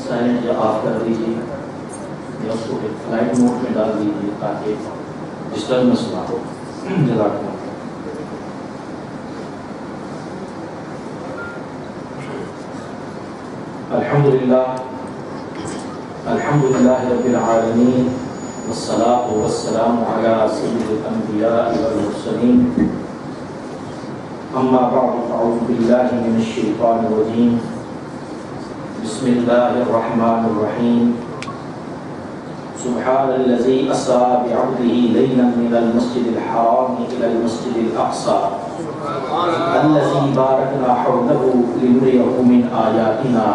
Silent یا of کر دیجیے یا اس کو فلائٹ موڈ میں ڈال دیجیے تاکہ ڈسٹربنس نہ ہو. جزاک اللہ. الحمدللہ رب العالمین والصلاة والسلام علی سید الانبیاء والمرسلین. اما بعد فاعوذ باللہ من الشیطان الرجیم. بسم اللہ الرحمن الرحیم. سبحان الذی اسری بعبدہ لیلا من المسجد الحرام الی المسجد الاقصی الذی بارکنا حولہ لنریہ من آیاتنا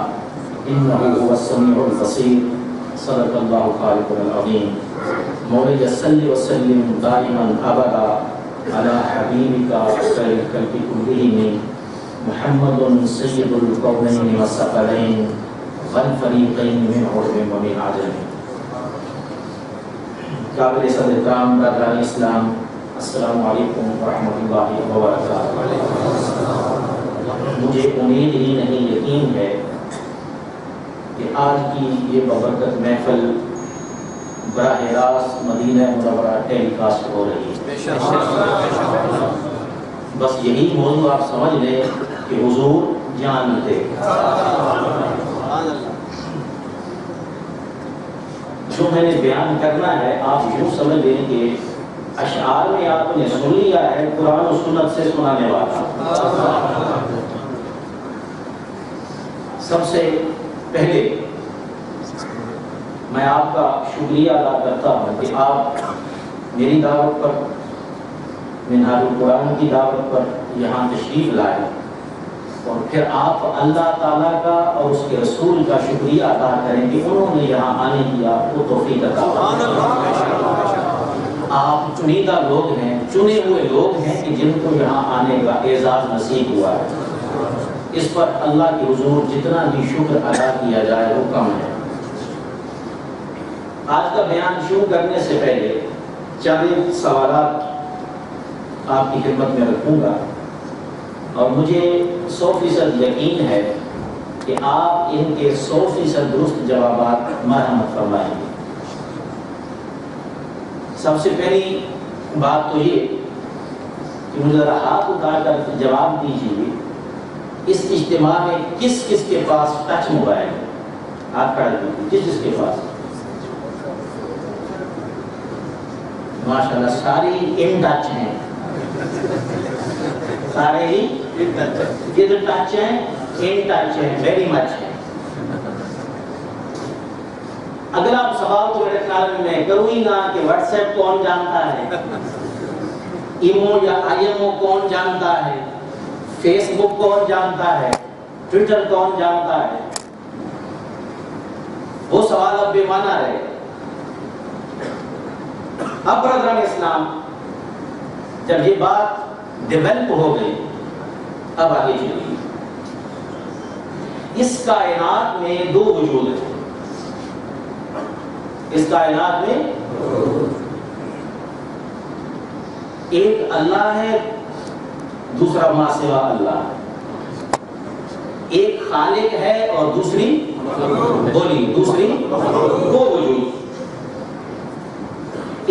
انہ هو السمیع البصیر. صدق اللہ خالق العظیم. مولاي صل وسلم دائما ابدا على حبيبك خير الخلق كلهم محمد سيد الكونين والثقلين والفريقين من عرب ومن عجم. قابل صدر کرام برادران اسلام، السلام علیکم ورحمۃ اللہ وبرکاتہ. مجھے امید ہی نہیں یقین ہے کہ آج کی یہ بابرکت محفل براہ راست مدینہ منورہ ٹیلی کاسٹ ہو رہی ہے. بس یہی موضوع آپ سمجھ لیں کہ حضور جان تھے. جو میں نے بیان کرنا ہے آپ یوں سمجھ لیں کہ اشعار میں آپ نے سن لیا ہے قرآن و سنت سے سنانے والا. سب سے پہلے میں آپ کا شکریہ ادا کرتا ہوں کہ آپ میری دعوت پر، منہاج القرآن کی دعوت پر یہاں تشریف لائے اور پھر آپ اللہ تعالیٰ کا اور اس کے رسول کا شکریہ ادا کریں کہ انہوں نے یہاں آنے کی آپ کو توفیق عطا فرمائی. آپ چنیدہ لوگ ہیں، چنے ہوئے لوگ ہیں کہ جن کو یہاں آنے کا اعزاز نصیب ہوا ہے. اس پر اللہ کے حضور جتنا بھی شکر ادا کیا جائے وہ کم ہے. آج کا بیان شروع کرنے سے پہلے چند سوالات آپ کی خدمت میں رکھوں گا اور مجھے 100% یقین ہے کہ آپ ان کے 100% درست جوابات مرحمت فرمائیں گے. سب سے پہلی بات تو یہ کہ مجھے ذرا ہاتھ اٹھا کر جواب دیجیے اس اجتماع میں کس کس کے پاس ٹچ موبائل ہے. ہاتھ کھڑے دیجیے جس کے پاس. ماشاءاللہ ساری ان ٹچ ہیں، سارے ہی جدھر ٹچ ہیں ان ٹچ ہیں، ویری مچ ہے. اگر آپ سوال تو میرے خیال میں کروں ہی نہ کہ واٹس ایپ کون جانتا ہے، ایمو یا آئی ایم او کون جانتا ہے، فیس بک کون جانتا ہے، ٹویٹر کون جانتا ہے، وہ سوال اب بے معنی رہے. اب برادران اسلام جب یہ بات ڈیولپ ہو گئی اب آگے چلیے. اس کائنات میں دو وجود ہیں. اس کائنات میں ایک اللہ ہے، دوسرا ما سوا اللہ. ایک خالق ہے اور دوسری بولی دوسری دو وجود.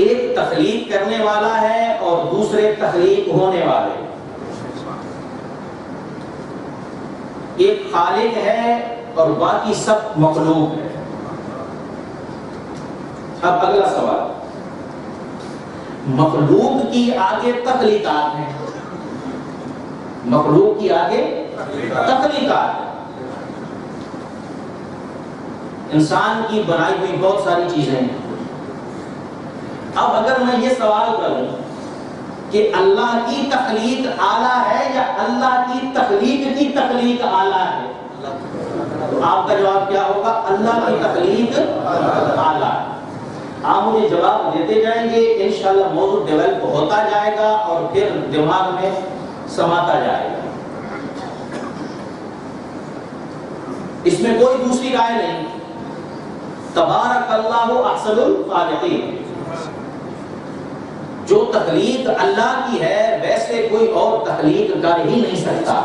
ایک تخلیق کرنے والا ہے اور دوسرے تخلیق ہونے والے. ایک خالق ہے اور باقی سب مخلوق ہے. اب اگلا سوال، مخلوق کی آگے تخلیقات ہیں، مخلوق کی آگے تخلیقات ہیں. انسان کی بنائی ہوئی بہت ساری چیزیں ہیں. اب اگر میں یہ سوال کروں کہ اللہ کی تخلیق اعلیٰ ہے یا اللہ کی تخلیق اعلیٰ ہے، تو آپ کا جواب کیا ہوگا؟ اللہ کی تخلیق اعلیٰ ہے. آپ مجھے جواب دیتے جائیں گے، انشاءاللہ موضوع ڈیولپ ہوتا جائے گا اور پھر دماغ میں سماتا جائے گا. اس میں کوئی دوسری رائے نہیں. تبارک اللہ احسن الخالقین. جو تخلیق اللہ کی ہے ویسے کوئی اور تخلیق کر ہی نہیں سکتا.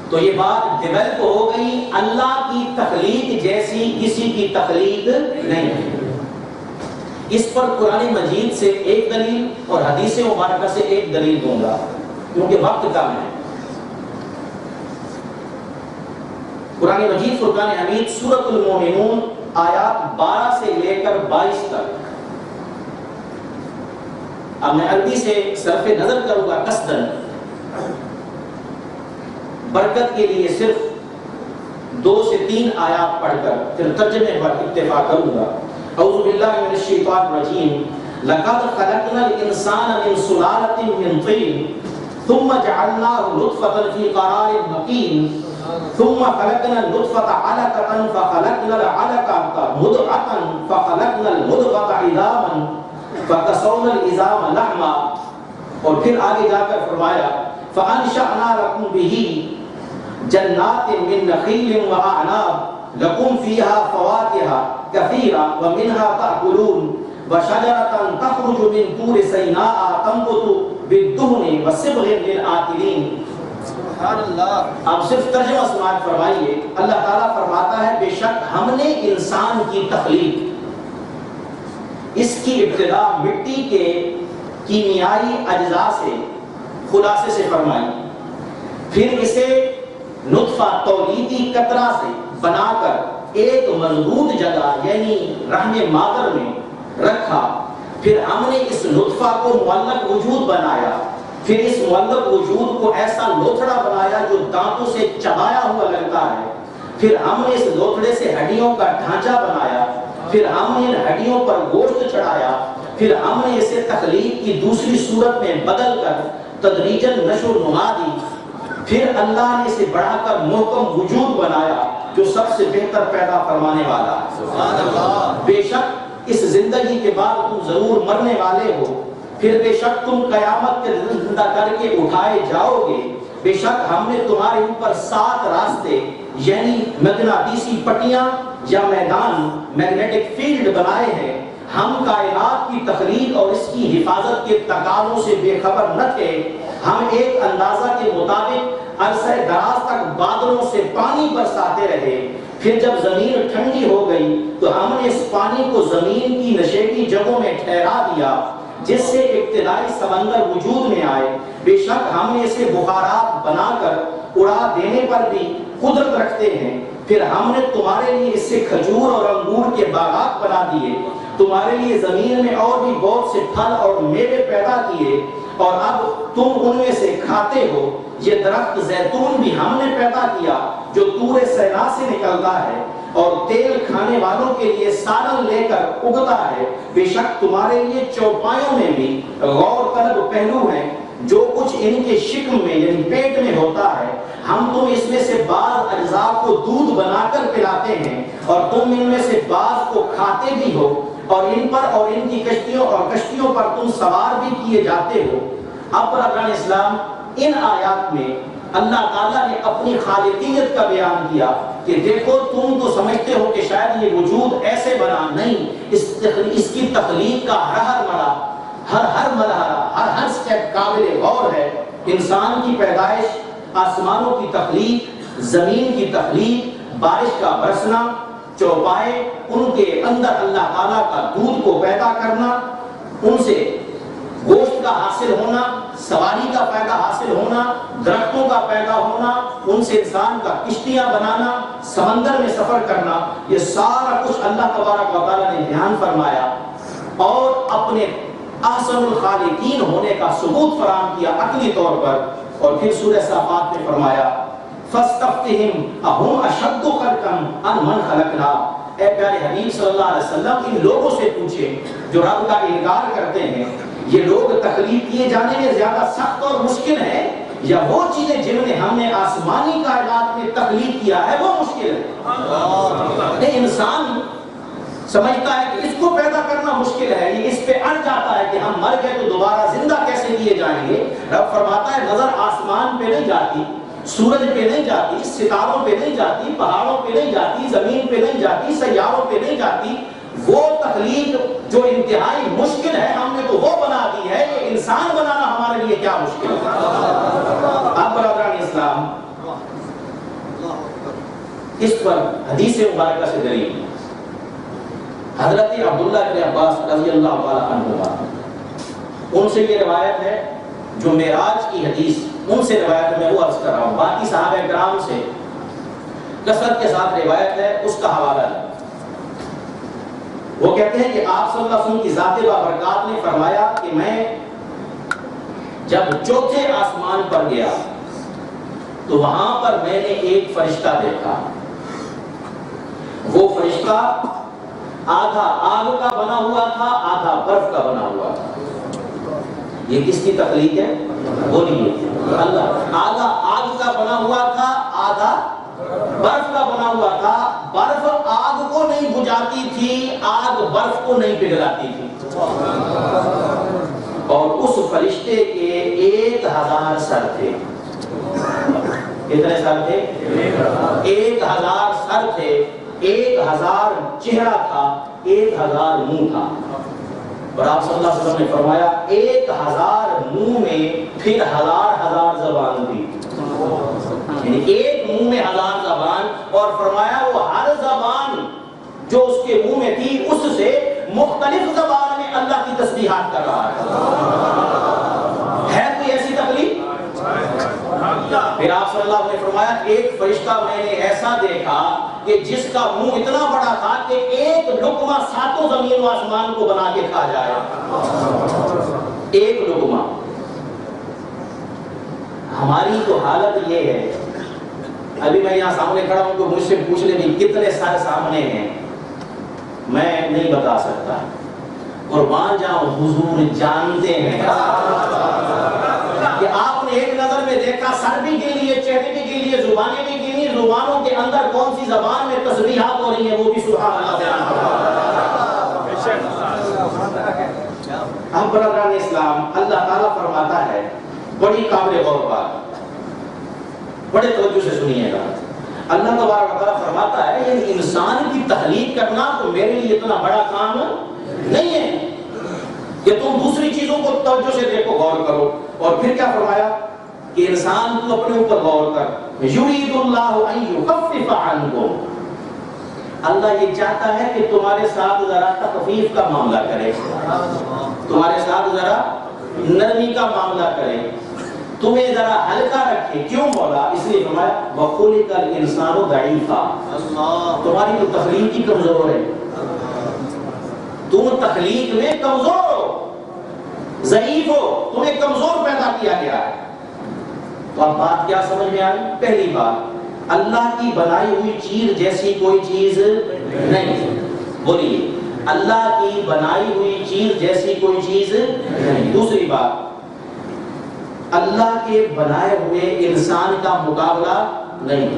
تو یہ بات ڈیولپ ہو گئی، اللہ کی تخلیق جیسی کسی کی تخلیق نہیں ہے۔ اس پر قرآن مجید سے ایک دلیل اور حدیث مبارکہ سے ایک دلیل دوں گا کیونکہ وقت کم ہے۔ قرآن مجید فرقان حمید سورۃ المومنون آیات 12 سے لے کر 22 تک۔ اب میں عربی سے صرف نظر کروں گا قصداً، برکت کے لیے صرف 2 سے 3 آیات پڑھ کر پھر ترجمے پر اتفاق کروں گا۔ اعوذ باللہ من الشیطان الرجیم، لقد خلقنا الانسان من سلالۃ من طین ثم جعلناه نطفة في قرار مکین ثم خلقنا النطفة علقة فخلقنا العلقة مضغة فخلقنا المضغة عظاما فكسونا العظام لحما، اور پھر آگے جا کر فرمایا فأنشأنا لكم به جنات من نخیل وأعناب لكم فيها فواكه كثيرة ومنها تأكلون وشجرة تخرج من طور سيناء تنبت بالدهن وصبغ للآكلين۔ سبحان اللہ۔ آپ صرف ترجمہ سماعت فرمائیے۔ اللہ تعالیٰ فرماتا ہے بے شک ہم نے انسان کی تخلیق، اس کی ابتدا مٹی کے کیمیائی اجزاء سے خلاصے سے فرمائی، پھر اسے نطفہ تولیدی قطرہ سے بنا کر ایک مضبوط جگہ یعنی رحم مادر میں رکھا، پھر ہم نے اس نطفہ کو معلق وجود بنایا، پھر اس معلق وجود کو ایسا لوتھڑا بنایا جو دانتوں سے چبایا ہوا لگتا ہے، پھر ہم نے اس لوتھڑے سے ہڈیوں کا ڈھانچہ بنایا، پھر ہم نے ان ہڈیوں پر گوشت چڑھایا، پھر ہم نے اسے تخلیق کی دوسری صورت میں بدل کر تدریجاً نشو و نما دی، پھر اللہ نے اسے بڑھا کر محکم وجود بنایا جو سب سے بہتر پیدا فرمانے والا۔ سبحان اللہ۔ بے شک اس زندگی کے بعد تم ضرور مرنے والے ہو، پھر بے شک تم قیامت کے زندہ کر کے اٹھائے جاؤ گے، بے شک ہم نے تمہارے اوپر 7 راستے یعنی مغناطیسی پٹیاں یا میدان میگنیٹک فیلڈ بنائے ہیں۔ ہم کائنات کی تخلیق اور اس کی حفاظت کے تقاضوں سے بے خبر نہ تھے، ہم ایک اندازہ کے مطابق عرصہ دراز تک بادلوں سے پانی برساتے رہے، پھر جب زمین ٹھنڈی ہو گئی تو ہم نے اس پانی کو زمین کی نشیبی جگہوں میں ٹھہرا دیا جس سے ابتدائی سمندر وجود میں آئے، بے شک ہم نے اسے بخارات بنا کر اڑا دینے پر بھی قدرت رکھتے ہیں، پھر ہم نے تمہارے لیے اس سے کھجور اور انگور کے باغات بنا دیے، تمہارے لیے زمین میں اور بھی بہت سے پھل اور میوے پیدا کیے اور اب تم ان میں سے کھاتے ہو۔ یہ درخت زیتون بھی ہم نے پیدا کیا جو طور سینا سے نکلتا ہے اور تیل کھانے والوں کے لیے سالن لے کر اگتا ہے، بے شک تمہارے لیے چوپایوں میں بھی غور طلب پہلو ہیں، جو کچھ ان کے شکم میں یعنی پیٹ میں ہوتا ہے ہم تم اس میں سے بعض اجزاء کو دودھ بنا کر پلاتے ہیں اور تم ان میں سے بعض کو کھاتے بھی ہو، اور ان پر اور ان کی کشتیوں پر تم سوار بھی کیے جاتے ہو۔ اب برادران اسلام، ان آیات میں اللہ تعالیٰ نے اپنی خالقیت کا بیان کیا کہ دیکھو تم تو سمجھتے ہو کہ شاید یہ وجود ایسے بنا، نہیں، اس کی تخلیق کا ہر مرحلہ ہر سٹیپ قابل غور ہے۔ انسان کی پیدائش، آسمانوں کی تخلیق، زمین کی تخلیق، بارش کا برسنا، چوپائے، ان کے اندر اللہ تعالیٰ کا دودھ کو پیدا کرنا، ان سے گوشت کا حاصل ہونا، سواری کا فائدہ حاصل ہونا، درختوں کا پیدا ہونا، ان سے انسان کا کشتیاں بنانا، سمندر میں سفر کرنا، یہ سارا کچھ اللہ تبارک و تعالیٰ نے بیان فرمایا اور اپنے احسن الخالقین ہونے کا ثبوت فراہم کیا عقلی طور پر، اور پھر سورہ صافات میں فرمایا فَاسْتَفْتِهِمْ أَهُمْ أَشَدُّ خَلْقًا أَمْ مَنْ خَلَقْنَا۔ اے پیارے حبیب صلی اللہ علیہ وسلم ان لوگوں سے پوچھے جو رب کا انکار کرتے ہیں، یہ لوگ تخلیق کیے جانے میں زیادہ سخت اور مشکل ہے یا وہ چیزیں جن میں ہم نے آسمانی کائنات میں تخلیق کیا ہے وہ مشکل ہے؟ انسان سمجھتا ہے کہ اس کو پیدا کرنا مشکل ہے، یہ اس پہ اڑ جاتا ہے کہ ہم مر گئے تو دوبارہ زندہ کیسے کیے جائیں گے۔ رب فرماتا ہے نظر آسمان پہ نہیں جاتی، سورج پہ نہیں جاتی، ستاروں پہ نہیں جاتی، پہاڑوں پہ نہیں جاتی، زمین پہ نہیں جاتی، سیاروں پہ نہیں جاتی، وہ تخلیق جو انتہائی مشکل ہے ہم نے تو وہ بنا دی ہے، یہ انسان بنانا ہمارے لیے کیا مشکل ہے۔ اب برادران اسلام، اس پر حدیث مبارکہ سے دلیل حضرت عبداللہ بن عباس رضی اللہ تعالیٰ عنہما، ان سے یہ روایت ہے جو معراج کی حدیث ان سے روایت میں وہ عرض کر رہا ہوں، باقی صحابہ کرام سے کثرت کے ساتھ روایت ہے، اس کا حوالہ ہے۔ وہ کہتے ہیں کہ آپ صلی اللہ علیہ وسلم کی ذات بابرکات نے فرمایا کہ میں جب چوتھے آسمان پر گیا تو وہاں پر میں نے ایک فرشتہ دیکھا، وہ فرشتہ آدھا آگ کا بنا ہوا تھا، آدھا برف کا بنا ہوا تھا۔ یہ کس کی تخلیق ہے؟ بولیے اللہ۔ آدھا آگ کا بنا ہوا تھا، آدھا برف کا بنا ہوا تھا۔ برف آگ کو نہیں بجھاتی تھی، آگ برف کو نہیں پگھلاتی تھی۔ اور اس فرشتے کے 1000 سر تھے۔ کتنے سر تھے؟ 1000 سر تھے، 1000 چہرہ تھا، 1000 منہ تھا۔ اور آپ صلی اللہ علیہ وسلم نے فرمایا 1000 منہ میں پھر 1000 زبان تھی، یعنی ایک منہ میں 1000 زبان، اور فرمایا وہ ہر زبان جو اس کے منہ میں تھی اس سے مختلف زبان میں اللہ کی تسبیحات کر رہا ہے کوئی ایسی تکلیف؟ پھر آپ صلی اللہ علیہ وسلم نے فرمایا ایک فرشتہ میں نے ایسا دیکھا کہ جس کا منہ اتنا بڑا تھا کہ ایک لقمہ 7 زمین و آسمان کو بنا کے کھا جائے، ایک لقمہ۔ ہماری تو حالت یہ ہے، ابھی میں یہاں سامنے کھڑا ہوں تو مجھ سے پوچھ لے بھی کتنے سارے سامنے ہیں، میں نہیں بتا سکتا، قربان جاؤں حضور جانتے ہیں کہ آپ نے ایک نظر میں دیکھا، سر بھی گن لیے، چہرے بھی گن لیے، زبانیں بھی گنی، زبانوں کے اندر کون سی زبان میں تسبیحات ہو رہی ہیں وہ بھی سبحان اللہ بیان کرتا۔ اب برادران اسلام، اللہ تعالیٰ فرماتا ہے بڑی قابل غور بات، بڑے توجہ سے سنیے گا۔ اللہ تبارک و تعالیٰ فرماتا ہے یہ انسان کی تخلیق کرنا تو میرے لیے اتنا بڑا کام نہیں ہے کہ تم دوسری چیزوں کو توجہ سے دیکھو، غور کرو۔ اور پھر کیا فرمایا کہ انسان تو اپنے اوپر غور کر، یرید اللہ ان یخفف عنکم، اللہ یہ چاہتا ہے کہ تمہارے ساتھ ذرا تخفیف کا معاملہ کرے، تمہارے ساتھ ذرا نرمی کا معاملہ کرے، تمہیں ذرا ہلکا رکھے۔ کیوں مولا؟ اس لیے فرمایا وَخُلِقَ الْإِنسَانُ ضَعِيفًا، تمہاری تو تخلیق ہی کمزور ہے، تم تخلیق میں کمزور ہو، ضعیف ہو، تمہیں کمزور پیدا کیا گیا ہے۔ تو اب بات کیا سمجھ میں آئی؟ پہلی بات، اللہ کی بنائی ہوئی چیز جیسی کوئی چیز نہیں، بولیے اللہ کی بنائی ہوئی چیز جیسی کوئی چیز نہیں۔ دوسری بات، اللہ کے بنائے ہوئے انسان کا مقابلہ نہیں۔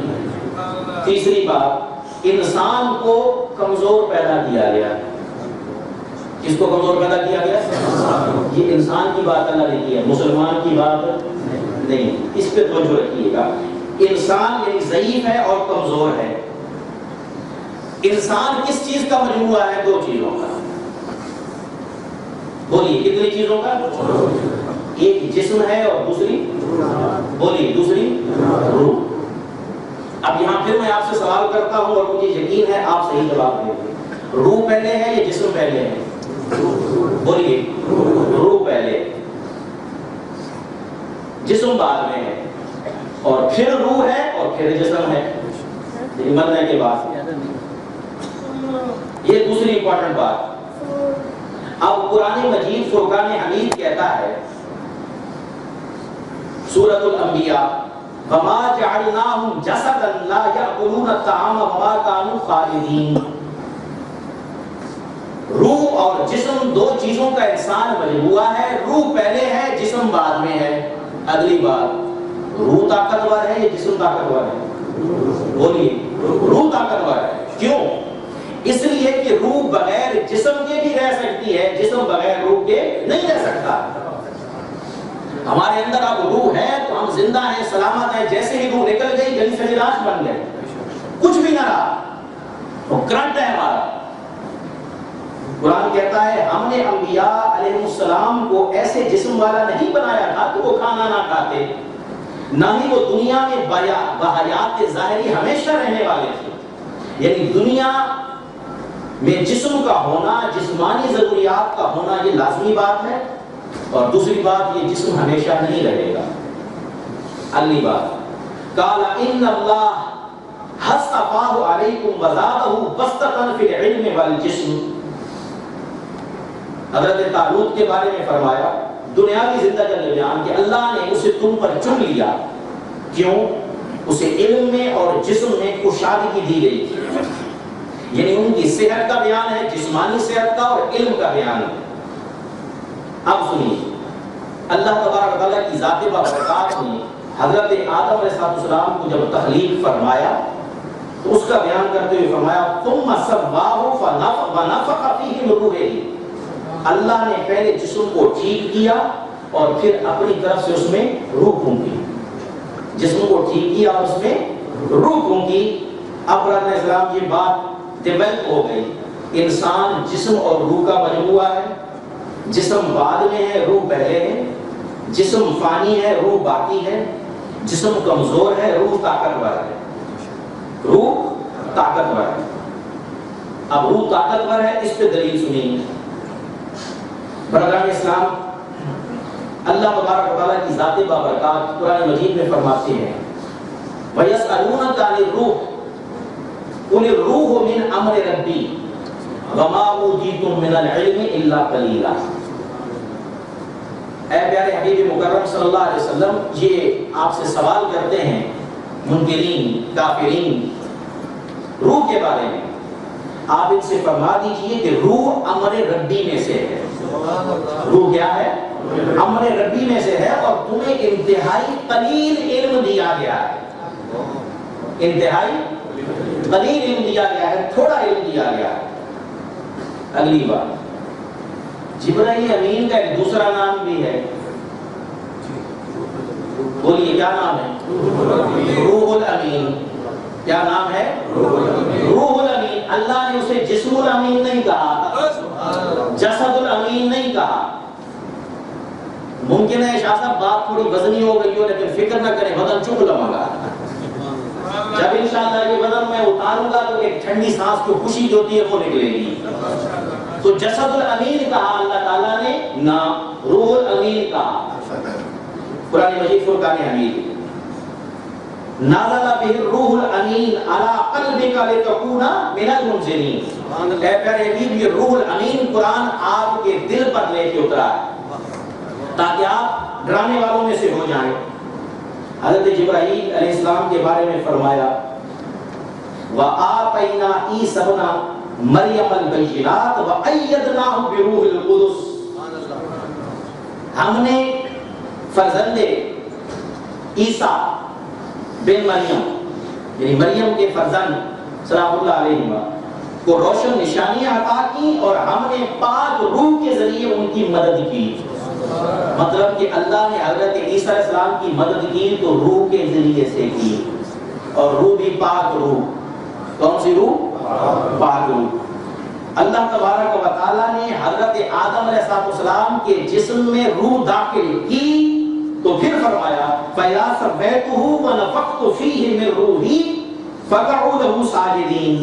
تیسری بات، انسان کو کمزور پیدا کیا گیا۔ کس کو کمزور پیدا کیا گیا؟ یہ انسان کی بات اللہ نے کی ہے، مسلمان کی بات نہیں، اس پہ توجہ رکھیے گا۔ انسان یعنی ضعیف ہے اور کمزور ہے۔ انسان کس چیز کا مجموعہ ہے؟ 2 چیزوں کا۔ بولیے کتنی چیزوں کا؟ ایک جسم ہے اور دوسری، بولیے دوسری روح۔ اب یہاں پھر میں آپ سے سوال کرتا ہوں اور مجھے یقین ہے آپ صحیح جواب دیں گے، روح پہلے ہے یا جسم پہلے ہے؟ بولیے روح پہلے، جسم بعد میں ہے، اور پھر روح ہے اور پھر جسم ہے مرنے کے بعد۔ یہ دوسری امپورٹنٹ بات۔ اب قرآن مجید فرقان حمید کہتا ہے سورۃ الانبیاء وما جعلناہم جسدا لا یأکلون الطعام وما کانوا خالدین، روح اور جسم 2 چیزوں کا انسان مجموعہ ہے، روح پہلے ہے جسم بعد میں ہے۔ اگلی بات، روح طاقتور ہے یا جسم طاقتور ہے؟ بولیے روح طاقتور ہے۔ کیوں؟ اس لیے کہ روح بغیر جسم کے بھی رہ سکتی ہے، جسم بغیر روح کے نہیں رہ سکتا۔ ہمارے اندر اب روح ہے تو ہم زندہ ہیں، سلامت ہیں، جیسے ہی روح نکل گئی گلی سے لاش بن گئے، کچھ بھی نہ رہا، وہ کرنٹ ہے ہمارا۔ قرآن کہتا ہے ہم نے انبیاء علیہ السلام کو ایسے جسم والا نہیں بنایا تھا کہ وہ کھانا نہ کھاتے، نہ ہی وہ دنیا میں بحیات ظاہری ہمیشہ رہنے والے تھے۔ یعنی دنیا میں جسم کا ہونا، جسمانی ضروریات کا ہونا یہ لازمی بات ہے، اور دوسری بات یہ جسم ہمیشہ نہیں رہے گا۔ اگلی بات قال ان اللہ اصطفاہ علیکم وزادہ بسطۃ فی العلم والجسم۔ حضرت طالوت کے بارے میں فرمایا دنیاوی زندگی کا بیان کہ اللہ نے اسے تم پر چن لیا، کیوں؟ اسے علم میں اور جسم میں کشادگی دی گئی تھی، یعنی ان کی صحت کا بیان ہے، جسمانی صحت کا اور علم کا بیان ہے۔ اب سنیے، اللہ تبارک و تعالیٰ کی ذات بابرکات نے حضرت آدم علیہ السلام کو جب تخلیق فرمایا تو اس کا بیان کرتے ہوئے فرمایا ثم سواہ ونفخ فیہ من روحہ۔ اللہ نے پہلے جسم کو ٹھیک کیا اور پھر اپنی طرف سے اس میں روح پھونکی، جسم کو ٹھیک کیا اور اس میں روح پھونکی۔ اب علیہ السلام یہ بات ڈیولپ ہو گئی، انسان جسم اور روح کا مجموعہ ہے، جسم بعد میں ہے، روح پہلے ہے، جسم فانی ہے، روح باقی ہے، جسم کمزور ہے، روح طاقتور ہے، روح طاقتور ہے۔ اب روح طاقتور ہے، اس پہ دلیل سنیے۔ برادران اسلام، اللہ تبارک و تعالیٰ کی ذات بابرکات قرآن مجید میں فرماتے ہیں وَيَسْأَلُونَكَ عَنِ الرُّوحِ قُلِ الرُّوحُ مِنْ أَمْرِ رَبِّي وَمَا أُوتِيتُم مِّنَ الْعِلْمِ إِلَّا قَلِيلًا۔ اے پیارے حبیب مکرم صلی اللہ علیہ وسلم، یہ آپ سے سوال کرتے ہیں منکرین، کافرین روح کے بارے میں، آپ ان سے فرما دیجئے کہ روح امر ربی میں سے ہے۔ روح کیا ہے؟ امر ربی میں سے ہے، اور تمہیں انتہائی قلیل علم دیا گیا ہے، انتہائی قلیل علم دیا گیا ہے، تھوڑا علم دیا گیا ہے۔ اگلی بات، جبرائیل امین کا ایک دوسرا نام بھی ہے، بولیے کیا نام ہے؟ روح الامین۔ کیا نام ہے؟ روح الامین۔ اللہ نے اسے جسم الامین نہیں کہا، جسد الامین نہیں کہا۔ ممکن ہے شاہ صاحب بات تھوڑی وزنی ہو گئی ہو، لیکن فکر نہ کریں، بدن چپ لمگا۔ جب انشاءاللہ یہ بدن میں اتاروں گا تو ایک ٹھنڈی سانس کی خوشی جو ہوتی ہے وہ نکلے گی۔ تو جسد الامین کہا اللہ تعالیٰ نے، نہ روح الامین کہا۔ قرآن مجید فرقان حمید نازل بہ الروح الامین علی قلبک لتکون من المنذرین۔ اے پیارے حبیب، یہ روح الامین قرآن آپ کے دل پر لے کے اترا ہے تاکہ آپ ڈرانے والوں میں سے ہو جائیں۔ حضرت جبرائیل علیہ السلام کے بارے میں فرمایا وآتینا عیسی ابن مریم البینات وایدناہ بروح القدس۔ ہم نے فرزند عیسیٰ بن مریم، یعنی مریم کے فرزند سلام اللہ علیہ کو روشن نشانیاں عطا کی، اور ہم نے پاک روح کے ذریعے ان کی مدد کی۔ مطلب کہ اللہ نے حضرت عیسیٰ علیہ السلام کی مدد کی تو روح کے ذریعے سے کی، اور روح بھی پاک روح۔ کون سی روح؟ پاک روح۔ اللہ تبارک و تعالیٰ نے حضرت آدم علیہ السلام کے جسم میں روح داخل کی تو پھر فرمایا فَإِذَا سَوَّيْتُهُ وَنَفَخْتُ فِيهِ مِن رُّوحِي فَقَعُوا لَهُ سَاجِدِينَ۔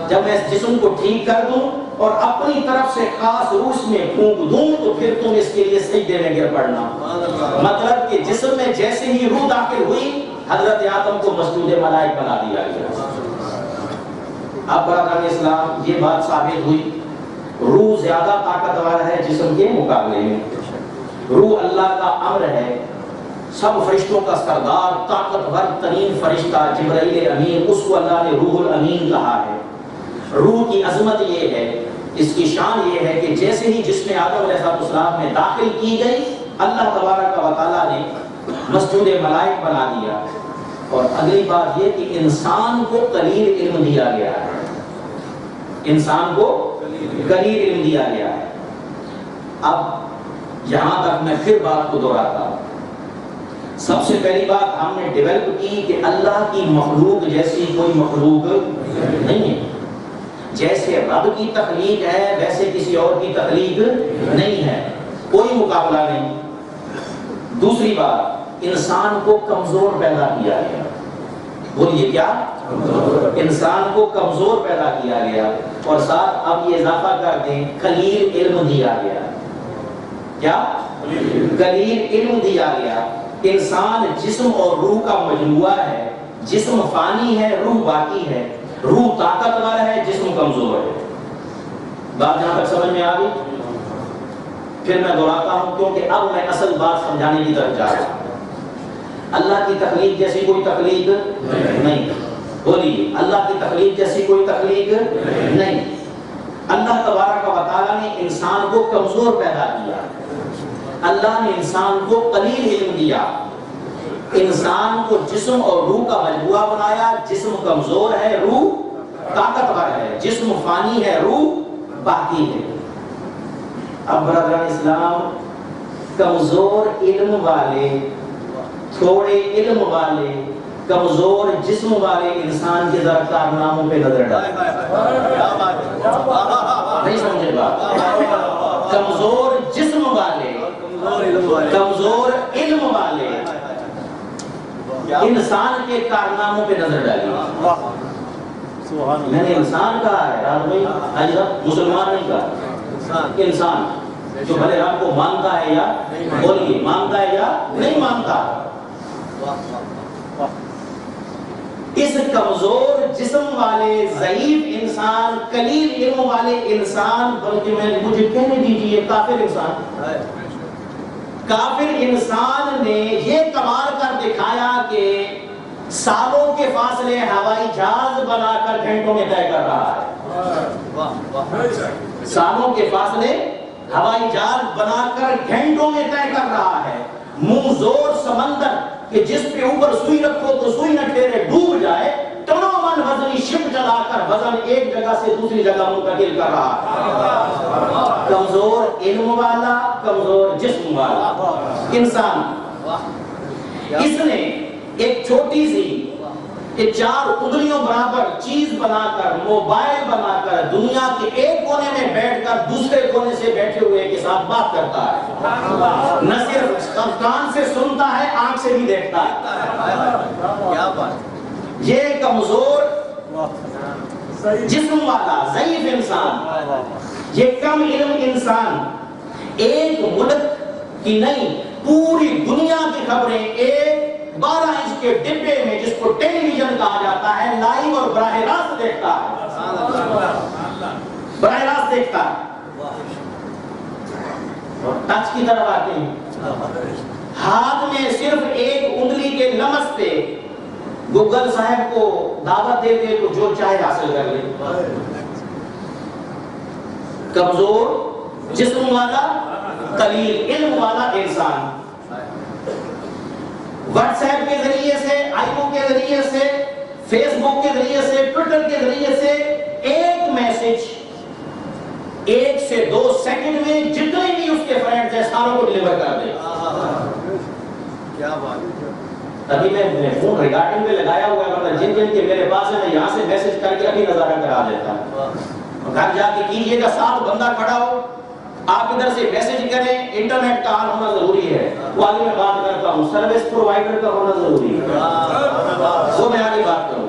جب میں اس جسم کو ٹھیک کر دوں اور اپنی طرف سے خاص روح اس میں پھونک دوں تو پھر تم اس کے لیے سجدے میں گر پڑنا۔ مطلب کہ جسم میں جیسے ہی روح داخل ہوئی حضرت آدم کو مسجود ملائک بنا دیا گیا۔ اب برادران اسلام، یہ بات ثابت ہوئی روح زیادہ طاقتور ہے جسم کے مقابلے میں۔ روح اللہ کا امر ہے، سب فرشتوں کا سردار، طاقتور ترین فرشتہ جبرائیل امین، اس کو اللہ نے روح الامین کہا ہے۔ روح کی عظمت یہ ہے، اس کی شان یہ ہے کہ جیسے ہی جسم آدم علیہ السلام میں داخل کی گئی اللہ تبارک و تعالیٰ نے مسجود ملائک بنا دیا۔ اور اگلی بات یہ کہ انسان کو قلیل علم دیا گیا ہے، انسان کو قلیل علم دیا گیا ہے۔ اب یہاں تک میں پھر بات کو دہراتا ہوں۔ سب سے پہلی بات ہم نے ڈیولپ کی کہ اللہ کی مخلوق جیسی کوئی مخلوق نہیں ہے، جیسے رب کی تخلیق ہے ویسے کسی اور کی تخلیق نہیں ہے، کوئی مقابلہ نہیں۔ دوسری بات، انسان کو کمزور پیدا کیا گیا۔ بولیے کیا؟ انسان کو کمزور پیدا کیا گیا، اور ساتھ اب یہ اضافہ کر دیں قلیل علم دیا گیا۔ کیا؟ قلیل علم دیا گیا۔ انسان جسم اور روح کا مجموعہ ہے، جسم فانی ہے، روح باقی ہے، روح طاقتور ہے، جسم کمزور ہے۔ بات یہاں تک سمجھ میں آ گئی؟ پھر میں دہراتا ہوں کیونکہ اب میں اصل بات سمجھانے کی طرف جا رہا ہوں۔ اللہ کی تخلیق جیسی کوئی تخلیق نہیں، بولیے اللہ کی تخلیق جیسی کوئی تخلیق نہیں۔ اللہ تبارک و تعالیٰ نے انسان کو کمزور پیدا کیا، اللہ نے انسان کو قلیل علم دیا، انسان کو جسم اور روح کا مجموعہ بنایا۔ جسم کمزور ہے، روح طاقتور ہے، جسم فانی ہے، روح باقی ہے۔ اب برادران اسلام، کمزور علم والے، تھوڑے علم والے، کمزور جسم والے انسان کے ذرا کارناموں پہ نظر ڈالیں۔ نہیں سمجھے بات؟ کمزور جسم والے، کمزور علم والے انسان کے کارناموں پہ نظر ڈالیے۔ میں نے انسان کہا ہے، راز بھائی حاجی صاحب، مسلمان نہیں کہا، انسان جو بھلے رب کو مانتا ہے یا بولیے مانتا ہے یا نہیں مانتا۔ اس کمزور جسم والے، ضعیف انسان، قلیل علم والے انسان، بلکہ مجھے کہنے دیجیے کافر انسان، کافر انسان نے یہ کمال کر دکھایا کہ سالوں کے فاصلے ہوائی جہاز بنا کر گھنٹوں میں طے کر رہا ہے۔ سالوں کے فاصلے ہوائی جہاز بنا کر گھنٹوں میں طے کر رہا ہے۔ منہ زور سمندر کہ جس پہ اوپر سوئی رکھو تو سوئی نہ ٹھہرے، ڈوب جائے، تمام وزنی شپ چلا کر وزن ایک جگہ سے دوسری جگہ منتقل کر رہا ہے۔ کمزور علم والا، کمزور جسم والا انسان، اس نے ایک چھوٹی سی 4 انگلیوں برابر چیز بنا کر، موبائل بنا کر، دنیا کے ایک کونے میں بیٹھ کر دوسرے کونے سے بیٹھے ہوئے کے ساتھ بات کرتا ہے۔ نہ صرف کان سے سنتا ہے، آنکھ سے بھی دیکھتا ہے۔ یہ کمزور جسم والا ضعیف انسان، یہ کم علم انسان، ایک ملک کی نہیں پوری دنیا کی خبریں ایک 12 انچ کے ڈبے میں، جس کو ٹیلی ویژن کہا جاتا ہے، لائیو اور براہ راست دیکھتا ہے، براہ راست دیکھتا ہے۔ اور ٹچ کی طرف آتے ہیں، ہاتھ میں صرف ایک انگلی کے لمس پہ گوگل صاحب کو دعوت دے دے تو جو چاہے حاصل کر لے۔ کمزور جسم والا، قلیل علم والا انسان واٹس ایپ کے ذریعے سے، آئی او کے ذریعے سے، فیس بک کے ذریعے سے، ٹویٹر کے ذریعے سے ایک میسج 1 سے 2 سیکنڈ میں جتنے بھی اس کے فرینڈز ہیں ساروں کو ڈیلیور کر دے۔ کیا بات! ابھی میں فون ریکارڈنگ پہ لگایا ہوا ہے، ورنہ جن جن کے میرے پاس ہے میں یہاں سے میسج کر کے ابھی نظارہ کرا دیتا ہوں۔ گھر جا کے کیجئے گا، 7 بندہ کھڑا ہو، آپ ادھر سے میسج کریں، انٹرنیٹ کا آن ہونا ضروری ہے۔ وہ آگے میں بات کرتا ہوں، سروس پرووائڈر کا ہونا ضروری ہے، وہ میں آگے بات کروں۔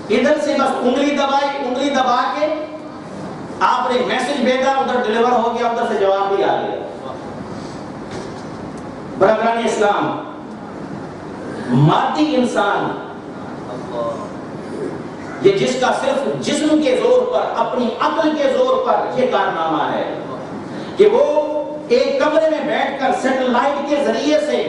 ادھر سے بس انگلی دبائی، انگلی دبا کے آپ نے میسج بھیجا، ادھر ڈیلیور ہو گیا، ادھر سے جواب بھی آ گیا۔ برادران اسلام، مادی انسان یہ جس کا صرف جسم کے زور پر، اپنی عقل کے زور پر یہ کارنامہ ہے کہ وہ ایک کمرے میں بیٹھ کر سیٹلائٹ کے ذریعے سے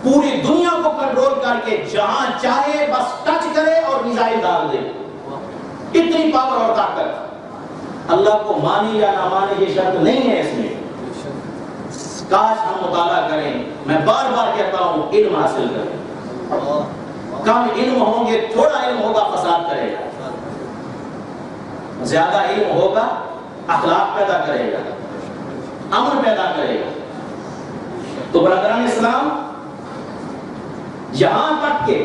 پوری دنیا کو کنٹرول کر کے جہاں چاہے بس ٹچ کرے اور میزائل ڈال دے، اتنی پاور اور طاقت۔ اللہ کو مانے یا نہ مانے یہ شرط نہیں ہے اس میں، کاش ہم مطالعہ کریں۔ میں بار بار کہتا ہوں علم حاصل کریں، کم علم ہوں گے، تھوڑا علم ہوگا فساد کرے گا، زیادہ علم ہوگا اخلاق پیدا کرے گا، امن پیدا کرے گا۔ تو برادران اسلام، یہاں تک کہ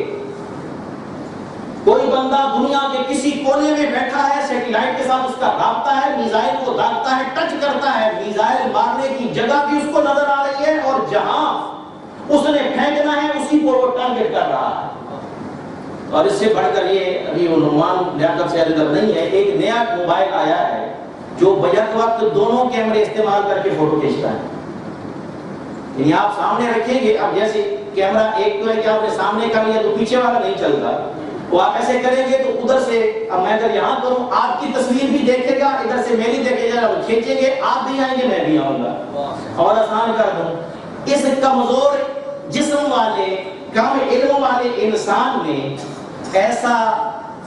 کوئی بندہ دنیا کے کسی کونے میں بیٹھا ہے، سیٹلائٹ کے ساتھ اس کا رابطہ ہے، میزائل کو داغتا ہے، ٹچ کرتا ہے، میزائل مارنے کی جگہ بھی اس کو نظر آ رہی ہے، اور جہاں اس نے پھینکنا ہے، اسی کو وہ ٹارگٹ کر رہا ہے۔ اور اس سے بڑھ کر یہ ابھی عنوان لیاقت سے ادب نہیں ہے، ایک نیا موبائل آیا ہے جو بیک وقت دونوں کیمرے استعمال کر کے فوٹو کھینچتا ہے۔ یعنی آپ سامنے رکھیں گے، اب جیسے کیمرہ ایک تو ہے کہ آپ نے سامنے کر لیا تو پیچھے والا نہیں چلتا، وہ آپ ایسے کریں گے تو ادھر سے، اب میں اگر یہاں کروں آپ کی تصویر بھی دیکھے گا، ادھر سے میری دیکھے گا، وہ کھینچیں گے، آپ بھی آئیں گے میں بھی آؤں گا۔ اور آسان کر دوں، اس کمزور جسم والے کم علم والے انسان نے ایسا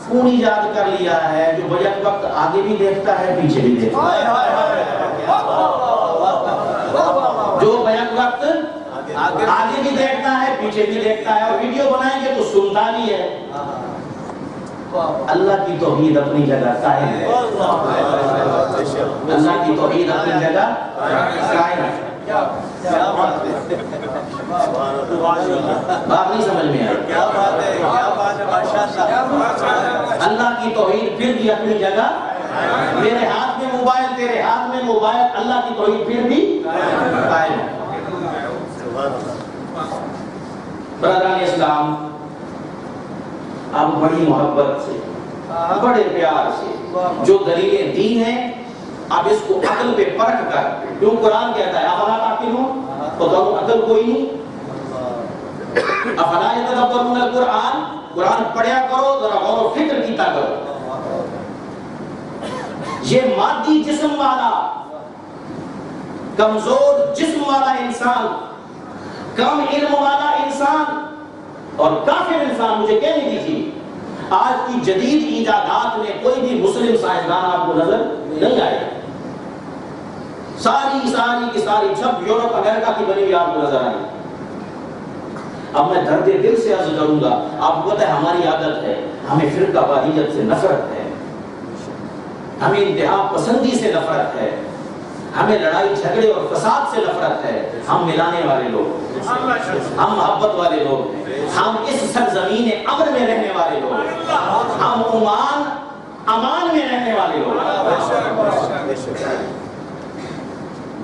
فون ایجاد کر لیا ہے جو بیک وقت آگے بھی دیکھتا ہے پیچھے بھی دیکھتا ہے، جو بیک وقت آگے بھی دیکھتا ہے پیچھے بھی دیکھتا ہے، اور ویڈیو بنائیں گے تو سنتا بھی ہے۔ اللہ کی توحید اپنی جگہ قائم ہے، اللہ کی توحید اپنی جگہ قائم ہے۔ بات نہیں سمجھ میں آئی؟ اللہ کی توحید پھر بھی اپنی جگہ، میرے ہاتھ میں موبائل تیرے ہاتھ میں موبائل، اللہ کی توحید پھر بھی قائم ہے۔ برادران اسلام، اب بڑی محبت سے بڑے پیار سے جو دلیلیں دی ہیں اب اس کو عقل پہ پرکھ کر، کیوں قرآن کہتا ہے افلا تعقلون، تو تمہیں عقل کوئی نہیں، افلا یتدبرون القرآن، قرآن پڑھیا کرو، ذرا غور و فکر کیتا کرو۔ یہ مادی جسم والا کمزور جسم والا انسان، کم علم والا انسان اور کافر انسان، مجھے کہنے دیجیے آج کی جدید ایجادات میں کوئی بھی مسلم سائنسدان آپ کو نظر نہیں آئے، ساری کی ساری سب یورپ امریکہ کی بنی ہوئی آپ کو نظر آئی۔ اب میں درد دل سے عرض کروں گا، آپ کو پتہ ہے ہماری عادت ہے، ہمیں فرقہ واریت سے نفرت ہے، ہمیں انتہا پسندی سے نفرت ہے، ہمیں لڑائی جھگڑے اور فساد سے نفرت ہے۔ ہم ملانے والے لوگ، ہم محبت والے لوگ ہیں، ہم اس سرزمین امن میں رہنے والے لوگ ہیں، ہم امان میں رہنے والے لوگ ہیں۔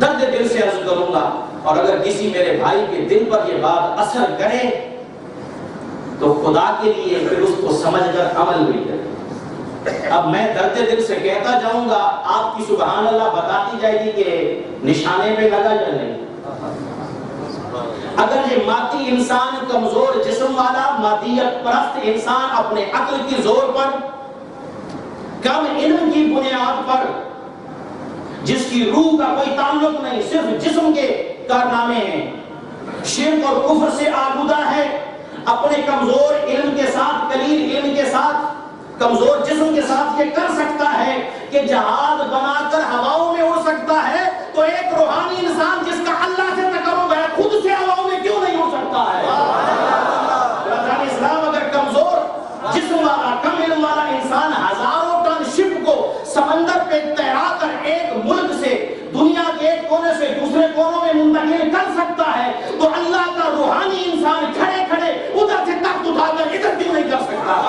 درد دل سے عرض کروں گا، اور اگر کسی میرے بھائی کے دل پر یہ بات اثر کرے تو خدا کے لیے پھر اس کو سمجھ کر عمل بھی کرے۔ اب میں درد دل سے کہتا جاؤں گا، آپ کی سبحان اللہ بتاتی جائے گی کہ نشانے پہ لگا یا نہیں۔ اگر یہ مادی انسان کمزور جسم والا مادیت پرست انسان اپنے عقل کی زور پر، کم علم کی بنیاد پر، جس کی روح کا کوئی تعلق نہیں، صرف جسم کے کارنامے ہیں، شرک اور کفر سے آلودہ ہے، اپنے کمزور علم کے ساتھ، قلیل علم کے ساتھ، کمزور جسم کے ساتھ یہ کر سکتا ہے کہ جہاز بنا کر ہواؤں میں اڑ سکتا ہے، تو ایک روحانی انسان جس کا اللہ سے تقرب ہے خود سے ہواؤں میں کیوں نہیں اڑ سکتا ہے؟ برادران اسلام، اگر کمزور جسم والا کم علم والا انسان ہزاروں ٹن شپ کو سمندر پہ تیرا کر ایک ملک سے، دنیا کے ایک کونے سے دوسرے کونوں میں منتقل کر سکتا ہے، تو اللہ کا روحانی انسان کھڑے کھڑے ادھر سے تخت اٹھا کر ادھر کیوں نہیں کر سکتا؟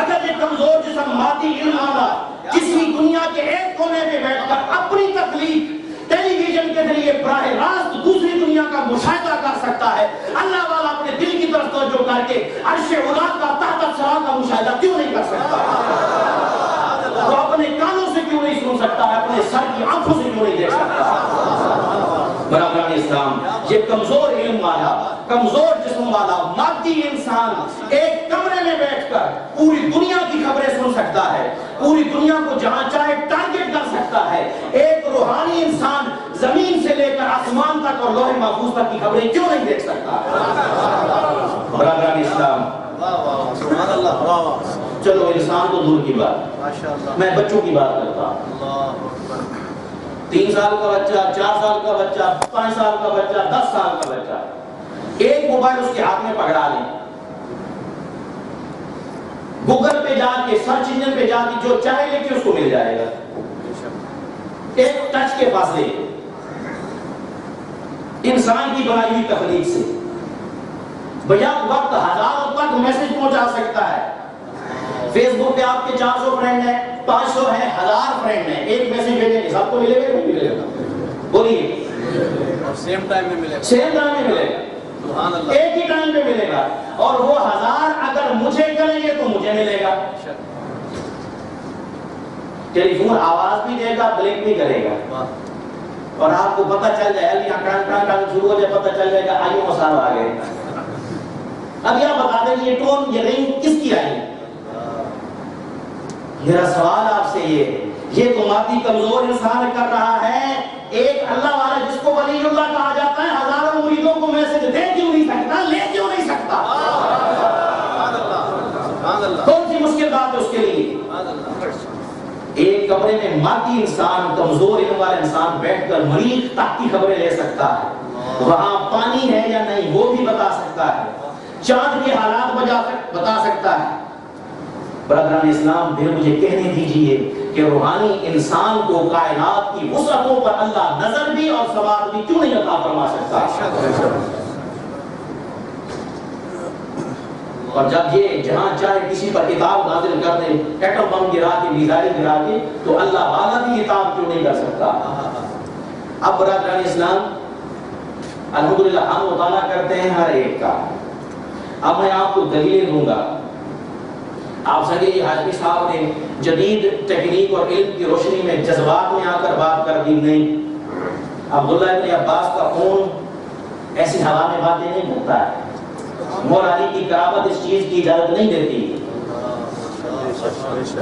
اگر یہ کمزور جسم مادی علم والا کسی دنیا کے ایک کونے پہ بیٹھ کر اپنی تخلیق ٹیلی ویژن کے ذریعے براہ راست دوسری دنیا کا مشاہدہ کر سکتا ہے، اللہ والا اپنے دل کی طرف توجہ کر کے عرش علا کا تحت ثری کا مشاہدہ کیوں نہیں کر سکتا؟ وہ اپنے کانوں سے کیوں نہیں سن سکتا ہے، اپنے سر کی آنکھوں سے کیوں نہیں دیکھ سکتا؟ برادران اسلام، یہ کمزور علم والا، کمزور جسم والا مادی انسان ایک کمرے میں بیٹھ کر پوری دنیا کی خبریں سن سکتا ہے، پوری دنیا کو جہاں چاہے ٹارگٹ کر سکتا ہے، ایک روحانی انسان زمین سے لے کر آسمان تک اور لوح محفوظ تک کی خبریں کیوں نہیں دیکھ سکتا؟ برادران اسلام، چلو انسان تو دور کی بات، میں بچوں کی بات کرتا ہوں۔ 3 سال کا بچہ، 4 سال کا بچہ، 5 سال کا بچہ، 10 سال کا بچہ، ایک موبائل اس کے ہاتھ میں پکڑا لیں، گوگل پہ جا کے، سرچ انجن پہ جا کے جو چاہے لے کے اس کو مل جائے گا، ایک ٹچ کے فاصلے۔ انسان کی بنائی ہوئی تخلیق سے بیک وقت ہزاروں تک میسج پہنچا سکتا ہے۔ فیس بک پہ آپ کے 400 فرینڈ ہیں، 500 ہیں، 1000 فرینڈ ہیں، ایک میسج بھیجیں گے سب کو ملے گا نہیں ملے گا؟ بولیے اور سیم ٹائم میں ملے گا، سیم ٹائم میں ملے گا، سبحان اللہ، ایک ہی ٹائم پہ ملے گا. اور وہ 1000 اگر مجھے کریں گے تو مجھے ملے گا. ٹیلی فون آواز بھی دے گا، بلنک بھی کرے گا، اور آپ کو پتہ چل جائے گا، یہاں ٹرن شروع ہو جائے، پتہ چل جائے گا آئیو مسائل آ گئے. اب یہ بتا دیں یہ ٹون، یہ رنگ کس کی آئی؟ میرا سوال آپ سے یہ تو مادی کمزور انسان کر رہا ہے. ایک اللہ والا جس کو ولی اللہ کہا جاتا ہے، ہزاروں مریدوں کو میسج دے کیوں نہیں سکتا، لے کیوں نہیں سکتا؟ کون سی مشکل بات ہے اس کے لیے؟ ایک کمرے میں مادی انسان، کمزور علم والا انسان بیٹھ کر مریض تک کی خبریں لے سکتا ہے. وہاں پانی ہے یا نہیں وہ بھی بتا سکتا ہے، چاند کے حالات بتا سکتا ہے. برادران اسلام، پھر مجھے کہنے دیجئے کہ روحانی انسان کو کائنات کی وسعتوں پر اللہ نظر بھی اور ثبات بھی کیوں نہیں عطا فرما سکتا؟ اور جب یہ جہاں چاہے کسی پر کتاب نازل کر دے، ایٹم بم گرا کے، میزائل گرا کے، تو اللہ والا بھی کتاب کیوں نہیں کر سکتا؟ اب برادران اسلام، الحمدللہ ہم مطالعہ کرتے ہیں ہر ایک کا. اب میں آپ کو دلیلیں دوں گا. آپ سنگے جی حاجی صاحب نے جدید ٹیکنیک اور علم کی روشنی میں جذبات میں آ کر بات کر دی. نہیں، عبداللہ ابن عباس کا خون ایسی ہوا میں باتیں نہیں کرتا ہے. مولانا کی کرامت اس چیز کی اجازت نہیں دیتی.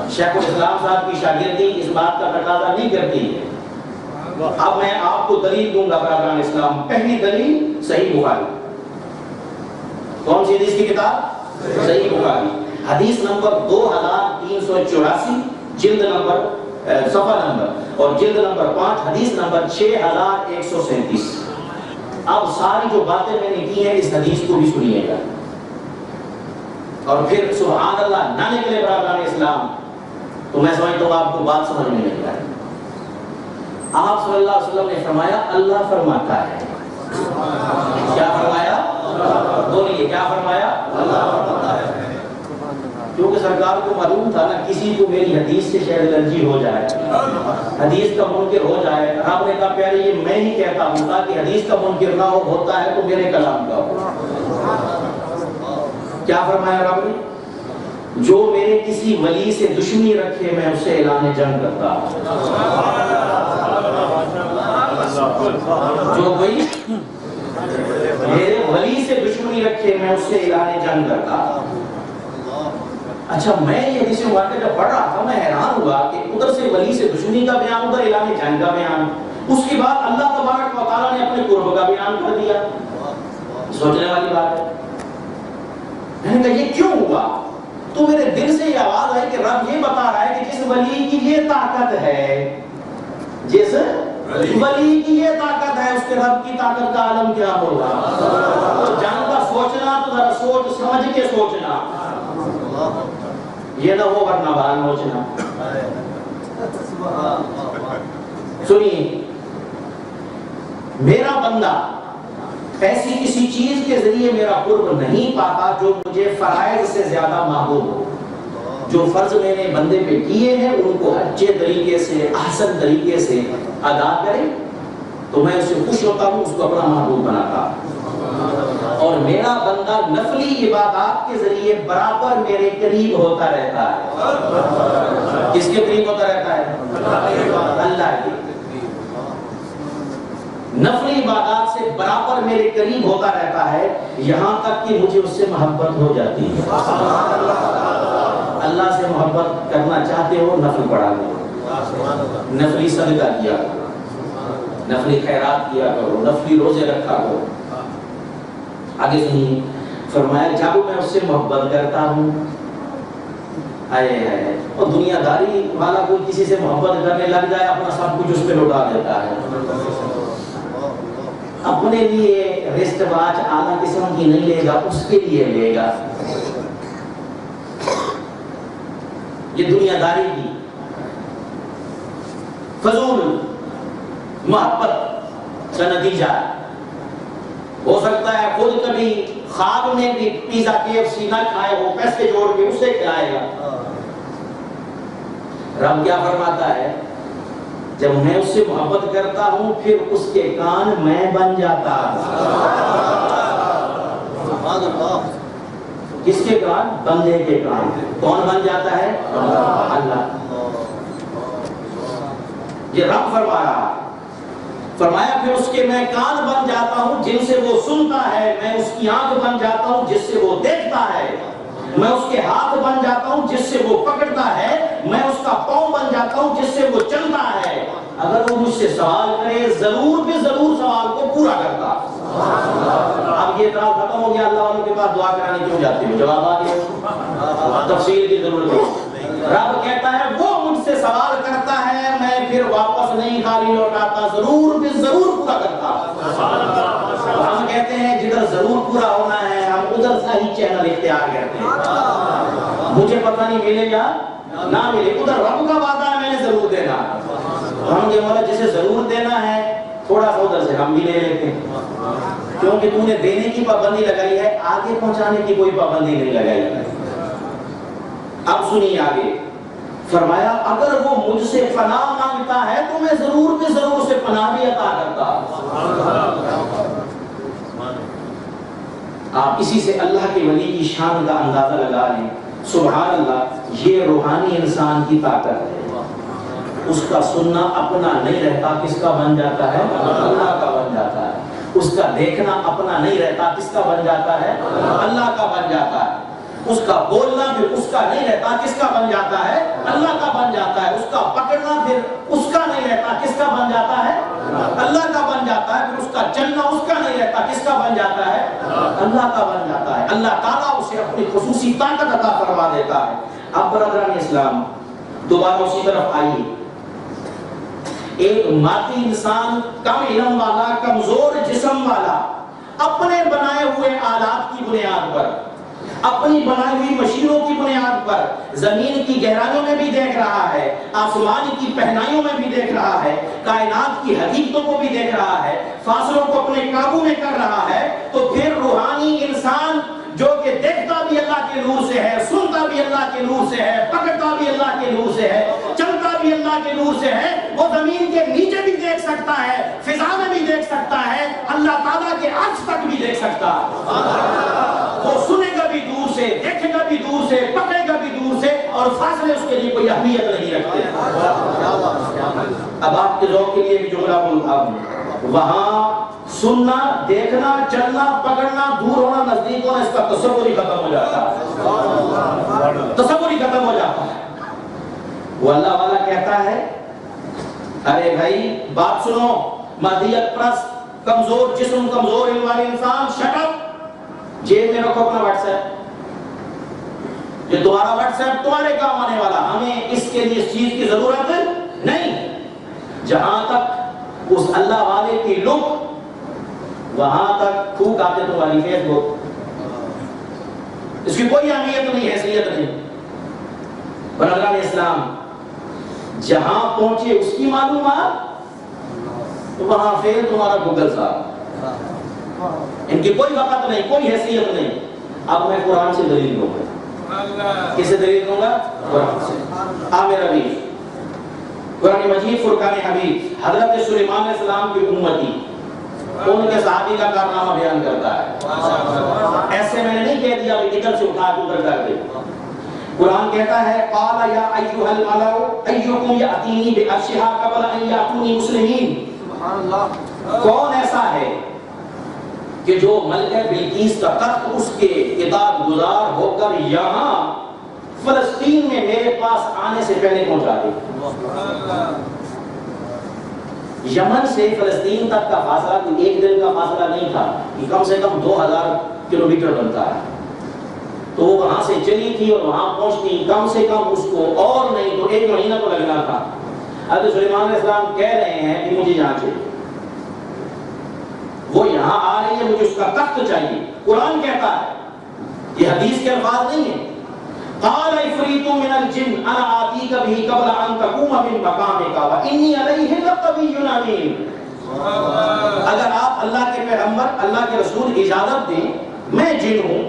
شیخ الاسلام صاحب کی شاگردی اس بات کا تقاضا نہیں کرتی. اب میں آپ کو دلیل دوں گا برادران اسلام. پہلی دلیل صحیح بخاری. کون سی حدیث کی کتاب؟ صحیح بخاری. حدیث نمبر 2384، جلد نمبر صفحہ نمبر، اور جلد نمبر 5، حدیث نمبر 6137. اب ساری جو باتیں میں نے کی ہیں اس حدیث کو بھی سنیے گا، اور پھر سبحان اللہ نہ نکلے برادران اسلام تو میں سمجھتا ہوں آپ کو بات سمجھ میں نہیں آئی. آپ صلی اللہ علیہ وسلم نے فرمایا اللہ فرماتا ہے. کیا فرمایا؟ بولیے کیا فرمایا؟ اللہ فرماتا ہے. کیونکہ سرکار کو معلوم تھا نا کسی کو میری حدیث سے شاید الرجی ہو جائے، حدیث کا منکر ہو جائے. آپ نے کہا پیارے یہ میں ہی کہتا ہوں تاکہ حدیث کا منکر نہ ہو، ہوتا ہے تو میرے کلام کا ہو. کیا فرمایا رب نے؟ جو میرے کسی ولی سے دشمنی رکھے میں اس سے اعلان جنگ کرتا ہوں. جو کوئی میرے ولی سے دشمنی رکھے میں اس سے اعلان جنگ کرتا ہوں. اچھا، میں یہ حدیث مبارکہ جب پڑھ رہا تھا میں حیران ہوا کہ ادھر سے ولی سے دشمنی کا بیان، ادھر اعلان جنگ کا بیان. اس کے بعد اللہ تبارک و تعالیٰ نے اپنے قرب کا بیان کر دیا. سوچنے والی بات ہے. میں نے کہا یہ کیوں ہوا؟ تو میرے دل سے یہ آواز آئی کہ رب یہ بتا رہا ہے کہ جس ولی کی یہ طاقت ہے، جس ولی کی یہ طاقت ہے، اس کے رب کی طاقت کا عالم کیا ہوگا. تو جنگ کا سوچنا تو ذرا سوچ سمجھ کے سوچنا، یہ نہ ہو ورنہ بال نوچنا. سنیے، میرا بندہ ایسی کسی چیز کے ذریعے میرا قرب نہیں پاتا جو مجھے فرائض سے زیادہ محبوب ہو. جو فرض میں نے بندے پہ کیے ہیں ان کو اچھے طریقے سے، احسن طریقے سے ادا کرے تو میں اسے خوش ہوتا ہوں، اس کو اپنا محبوب بناتا ہوں. اور میرا بندہ نفلی عبادات کے ذریعے برابر میرے قریب ہوتا رہتا ہے. کس کے قریب ہوتا رہتا ہے؟ اللہ کے. نفلی عبادات سے برابر میرے قریب ہوتا رہتا ہے، یہاں تک کہ مجھے اس سے محبت ہو جاتی ہے. اللہ سے محبت کرنا چاہتے ہو نفل پڑھا کرو، نفلی صدقہ کیا کرو، نفلی خیرات کیا کرو، نفلی روزے رکھا کرو. آگے سنیے، فرمایا جب میں اس سے محبت کرتا ہوں، اور دنیا داری والا کوئی کسی سے محبت کرنے لگ جائے اپنا سب کچھ اس پہ لوٹا دیتا ہے. اپنے لیے رسٹ واچ اعلیٰ قسم کی نہیں لے گا، اس کے لیے لے گا. یہ دنیا داری کی فضول محبت کا نتیجہ ہے. ہو سکتا ہے خود کبھی خواب میں بھی پیزا KFC نہ کھائے ہو، پیسے جوڑ کے اسے کھلائے گا. رب کیا فرماتا ہے؟ جب میں اس سے محبت کرتا ہوں پھر اس کے کان میں بن جاتا سبحان اللہ. کس کے کان؟ بندے کے کان. کون بن جاتا ہے؟ اللہ. یہ رب فرما رہا. فرمایا پھر اس کے میں کان بن جاتا ہوں جن سے وہ سنتا ہے، میں اس کی آنکھ بن جاتا ہوں جس سے وہ دیکھتا ہے، میں اس کے ہاتھ بن جاتا ہوں جس سے وہ پکڑتا ہے، میں اس کا پاؤں بن جاتا ہوں جس سے وہ چلتا ہے. اگر وہ مجھ سے سوال کرے ضرور بھی ضرور سوال کو پورا کرتا. اب یہ اعتراض ختم ہو گیا، اللہ والوں کے پاس دعا کرانے کیوں جاتے ہو؟ جواب آ گیا، تفصیل کی ضرورت نہیں. رب کہتا ہے وہ مجھ سے سوال کرتا ہے، میں پھر واپس نہیں خالی لوٹاتا، ضرور بھی ضرور پورا کرتا. ہم کہتے ہیں جدھر ضرور پورا ہونا ہے ہم ادھر سے ہی چینل اختیار کرتے ہیں. مجھے پتہ نہیں ملے گا نہ ملے، ادھر رب کا وعدہ ہے میں نے ضرور دینا. ہم یہ مولا جسے ضرور دینا ہے تھوڑا سا ادھر سے ہم بھی لے لیتے ہیں، کیونکہ تو نے دینے کی پابندی لگائی ہے، آگے پہنچانے کی کوئی پابندی نہیں لگائی. اب سنیے آگے فرمایا اگر وہ مجھ سے پناہ مانگتا ہے تو میں ضرور بھی ضرور اسے پناہ بھی عطا کرتا. آپ اسی سے اللہ کے ولی کی شان کا اندازہ لگا لیں. سبحان اللہ، یہ روحانی انسان کی طاقت ہے. اس کا سننا اپنا نہیں رہتا، کس کا بن جاتا ہے؟ اللہ کا بن جاتا ہے. اس کا دیکھنا اپنا نہیں رہتا، کس کا بن جاتا ہے؟ اللہ کا بن جاتا ہے. اس کا بولنا پھر اس کا نہیں رہتا، کس کا بن جاتا ہے؟ اللہ کا بن جاتا ہے. اس کا پکڑنا پھر اس کا نہیں رہتا، کس کا بن جاتا ہے؟ اللہ کا بن جاتا ہے. پھر اس کا چلنا اس کا نہیں رہتا، کس کا بن جاتا ہے؟ اللہ کا بن جاتا ہے. اللہ تعالیٰ اسے اپنی خصوصی طاقت عطا فرما دیتا ہے. اب برادران اسلام دوبارہ اسی طرف آئیے. ایک مادی انسان، کم علم والا، کمزور جسم والا، اپنے بنائے ہوئے آلات کی بنیاد پر، اپنی بنائی ہوئی مشینوں کی بنیاد پر زمین کی گہرائیوں میں بھی دیکھ رہا ہے، آسمان کی پہنائیوں میں بھی دیکھ رہا ہے، کائنات کی حقیقتوں کو بھی دیکھ رہا ہے، فاصلوں کو اپنے قابو میں کر رہا ہے. تو پھر روحانی انسان جو کہ دیکھتا بھی اللہ کے نور سے ہے، سنتا بھی اللہ کے نور سے ہے، پکڑتا بھی اللہ کے نور سے ہے، چلتا بھی اللہ کے نور سے ہے، وہ زمین کے نیچے بھی دیکھ سکتا ہے، فضا میں بھی دیکھ سکتا ہے، اللہ تعالیٰ کے عرش تک بھی دیکھ سکتا ہے. وہ سنے گا بھی دور سے، دیکھے گا بھی دور سے، پکڑے گا بھی دور سے، اور فاصلے اس کے لیے کوئی اہمیت نہیں رکھتے. اب آپ کے ذوق کے لیے بھی جملہ بولتا ہوں. وہاں سننا، دیکھنا، چلنا، پکڑنا، دور ہونا، نزدیک ہونا، اس کا تصور ہی ختم ہو جاتا ہے. تصور ہی ختم ہو جاتا ہے. وہ اللہ والا کہتا ہے ارے بھائی بات سنو، مادیت پرست، کمزور جسم، کمزور علم والے انسان، شٹ اپ، جیب میں رکھو اپنا واٹس ایپ. یہ تمہارا واٹس ایپ تمہارے کام آنے والا، ہمیں اس کے لیے اس چیز کی ضرورت نہیں. جہاں تک اس اللہ والے کی لک، وہاں تک تھوک آتے تمہاری فیس بک، اس کی کوئی اہمیت نہیں، حیثیت نہیں. برادران اسلام جہاں پہنچے اس کی معلومات، تو وہاں فیل تمہارا گوگل صاحب، ان کی کوئی وقت نہیں، کوئی حیثیت نہیں. اب میں قرآن سے دلیل دوں گا. کس سے دلیل دوں گا؟ قرآن سے. عامر حبیب، قرآن مجید فرقان حمید، حضرت سلیمان علیہ السلام کی امتی، ان کے صحابی کا کارنامہ بیان کرتا ہے. ایسے میں نے نہیں کہہ دیا کہ ادھر سے اٹھا کے ادھر کر دے. قرآن کہتا ہے قال یا ایھا الملأ ایکم یاتینی بعرشھا قبل ان یاتونی مسلمین. کون ایسا ہے کہ جو ملکہ بلقیس کا تخت اس کے اطاعت گزار ہو کر یہاں فلسطین میں میرے پاس آنے سے پہلے پہنچا دے. یمن سے فلسطین تک کا فاصلہ کوئی ایک دن کا فاصلہ نہیں تھا، یہ کم سے کم 2000 کلومیٹر بنتا ہے. تو وہ وہاں سے چلی تھی اور وہاں پہنچتی کم سے کم اس کو اور نہیں تو 1 مہینہ تو لگنا تھا. حضرت سلیمان علیہ السلام کہہ رہے ہیں کہ مجھے یہاں چاہیے، وہ یہاں آ رہی ہے، مجھے اس کا تخت چاہیے. قرآن کہتا ہے، یہ حدیث کے الفاظ نہیں ہیں. قال عفریت من الجن انا آتیک به قبل ان تقوم من مقامک وانی علیہ لقوی امین. اگر آپ اللہ کے پیغمبر، اللہ کے رسول اجازت دیں، میں جن ہوں،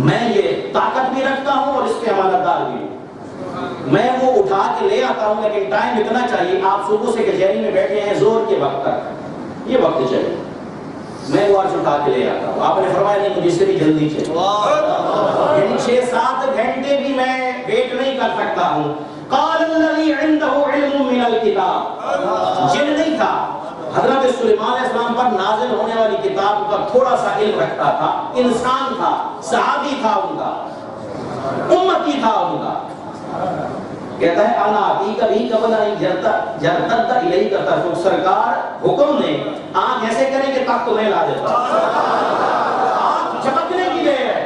میں یہ طاقت بھی رکھتا ہوں اور اس کے امانت دار بھی ہوں. میں وہ اٹھا کے لے آتا ہوں لیکن ٹائم اتنا چاہیے، آپ صبح سے کچہری میں بیٹھے ہیں زور کے وقت تک، یہ وقت چاہیے، میں وہ عرض اٹھا کے لے آتا ہوں۔ آپ نے فرمایا نہیں مجھے سے بھی جلدی چاہیے، یعنی 6-7 گھنٹے بھی میں ویٹ نہیں کر سکتا ہوں۔ قال الذی عنده علم من الکتاب، جن نہیں تھا، حضرت سلیمان علیہ السلام پر نازل ہونے والی کتاب کا تھوڑا سا علم رکھتا تھا، انسان تھا، صحابی تھا ان کا، امتی تھا ان کا، کہتا ہے انا آتی کبھی قبل نہیں جرتد الیہ کا طرف، سرکار حکم نے آنکھ ایسے کریں کہ تخت میں لا دیتا، آنکھ چمکنے کی دیر ہے۔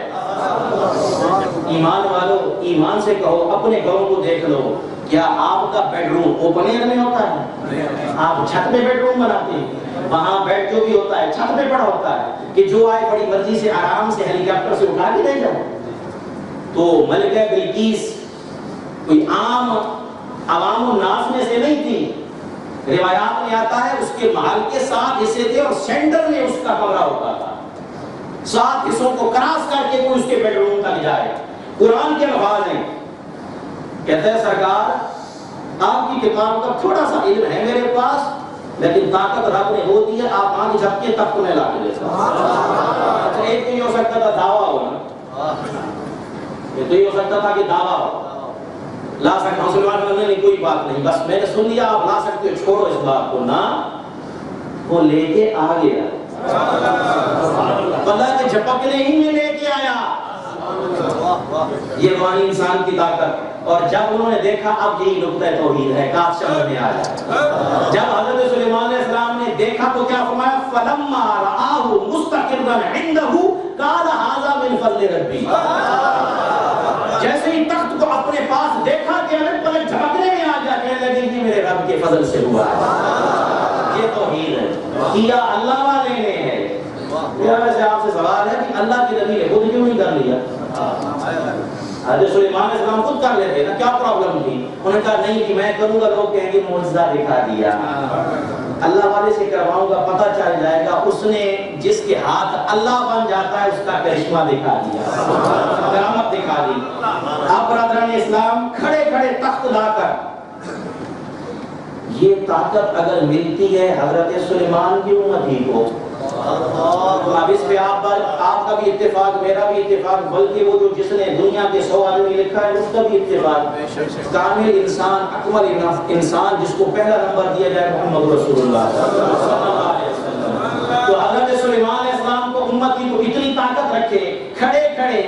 ایمان والو ایمان سے کہو، اپنے گھروں کو دیکھ لو، کیا آپ کا بیڈ روم اوپن ایئر میں ہوتا ہے؟ آپ چھت پہ بیڈ روم بناتے ہیں، وہاں بیڈ جو بھی ہوتا ہے چھت پہ پڑا ہوتا ہے کہ جو آئے بڑی مرضی سے آرام سے ہیلی کاپٹر سے اٹھا کے لے جائے۔ تو ملکہ بلقیس کوئی عام عوام الناس میں سے نہیں تھی، روایات میں آتا ہے اس کے محل کے 7 حصے تھے اور سینٹر میں اس کا کمرہ ہوتا تھا، 7 حصوں کو کراس کر کے کوئی اس کے بیڈ روم تک جائے۔ قرآن کے الفاظ ہیں، کہتے ہیں سرکار آپ کی کتاب کا تھوڑا سا علم ہے میرے پاس، لیکن طاقت رب نے وہ دی ہے، آپ آنکھ جھپکے تخت میں لا کے دے سکتے۔ اچھا ایک تو یہ ہو سکتا تھا دعویٰ ہونا، یہ تو یہ ہو سکتا تھا کہ دعویٰ ہو، لا سکتا ہوں سلمان کرنے نہیں کوئی بات نہیں، بس میں نے سن لیا آپ لا سکتے ہو، چھوڑو اس بات کو نا، وہ لے کے آ گیا، اللہ کے جھپکنے ہی میں لے کے آیا، یہ روحانی انسان کی طاقت۔ اور جب انہوں نے دیکھا اب یہی نقطہ توحید ہے، کاش سمجھ میں آیا، جب حضرت سلیمان علیہ السلام نے دیکھا تو کیا فرمایا فلما رآہ مستقرا عنده قال ھذا من فضل ربی، جیسے ہی تخت کو اپنے پاس دیکھا کہ ہمیں پلک جھپکنے میں آ گیا، کہنے لگے کہ میرے رب کے فضل سے ہوا ہے، یہ توحید ہے، کیا اللہ والے نے ہے۔ ویسے آپ سے سوال ہے کہ اللہ کے نبی نے خود کیوں نہیں کر لیا؟ حضرت سلیمان علیہ السلام خود کر لیتے نا، کیا پرابلم تھی؟ انہوں نے کہا نہیں کہ میں کروں گا لوگ کہیں گے معجزہ دکھا دیا، اللہ والے سے کرواؤں گا پتہ چل جائے گا اس نے جس کے ہاتھ اللہ بن جاتا ہے اس کا کرشمہ دکھا دیا، کرامت دکھا دی۔ اب برادران اسلام کھڑے کھڑے تخت لا کر، یہ طاقت اگر ملتی ہے حضرت سلیمان کی امتی کو، اب اس پہ آپ کا بھی اتفاق میرا بھی اتفاق، بلکہ وہ جو جس نے دنیا کے 100 آدمی لکھا ہے اس کا بھی اتفاق، کامل انسان اکمل انسان جس کو پہلا نمبر دیا جائے محمد رسول اللہ صلی اللہ علیہ وسلم۔ تو حضرت سلیمان علیہ السلام کو امتی کو اتنی طاقت رکھے، کھڑے کھڑے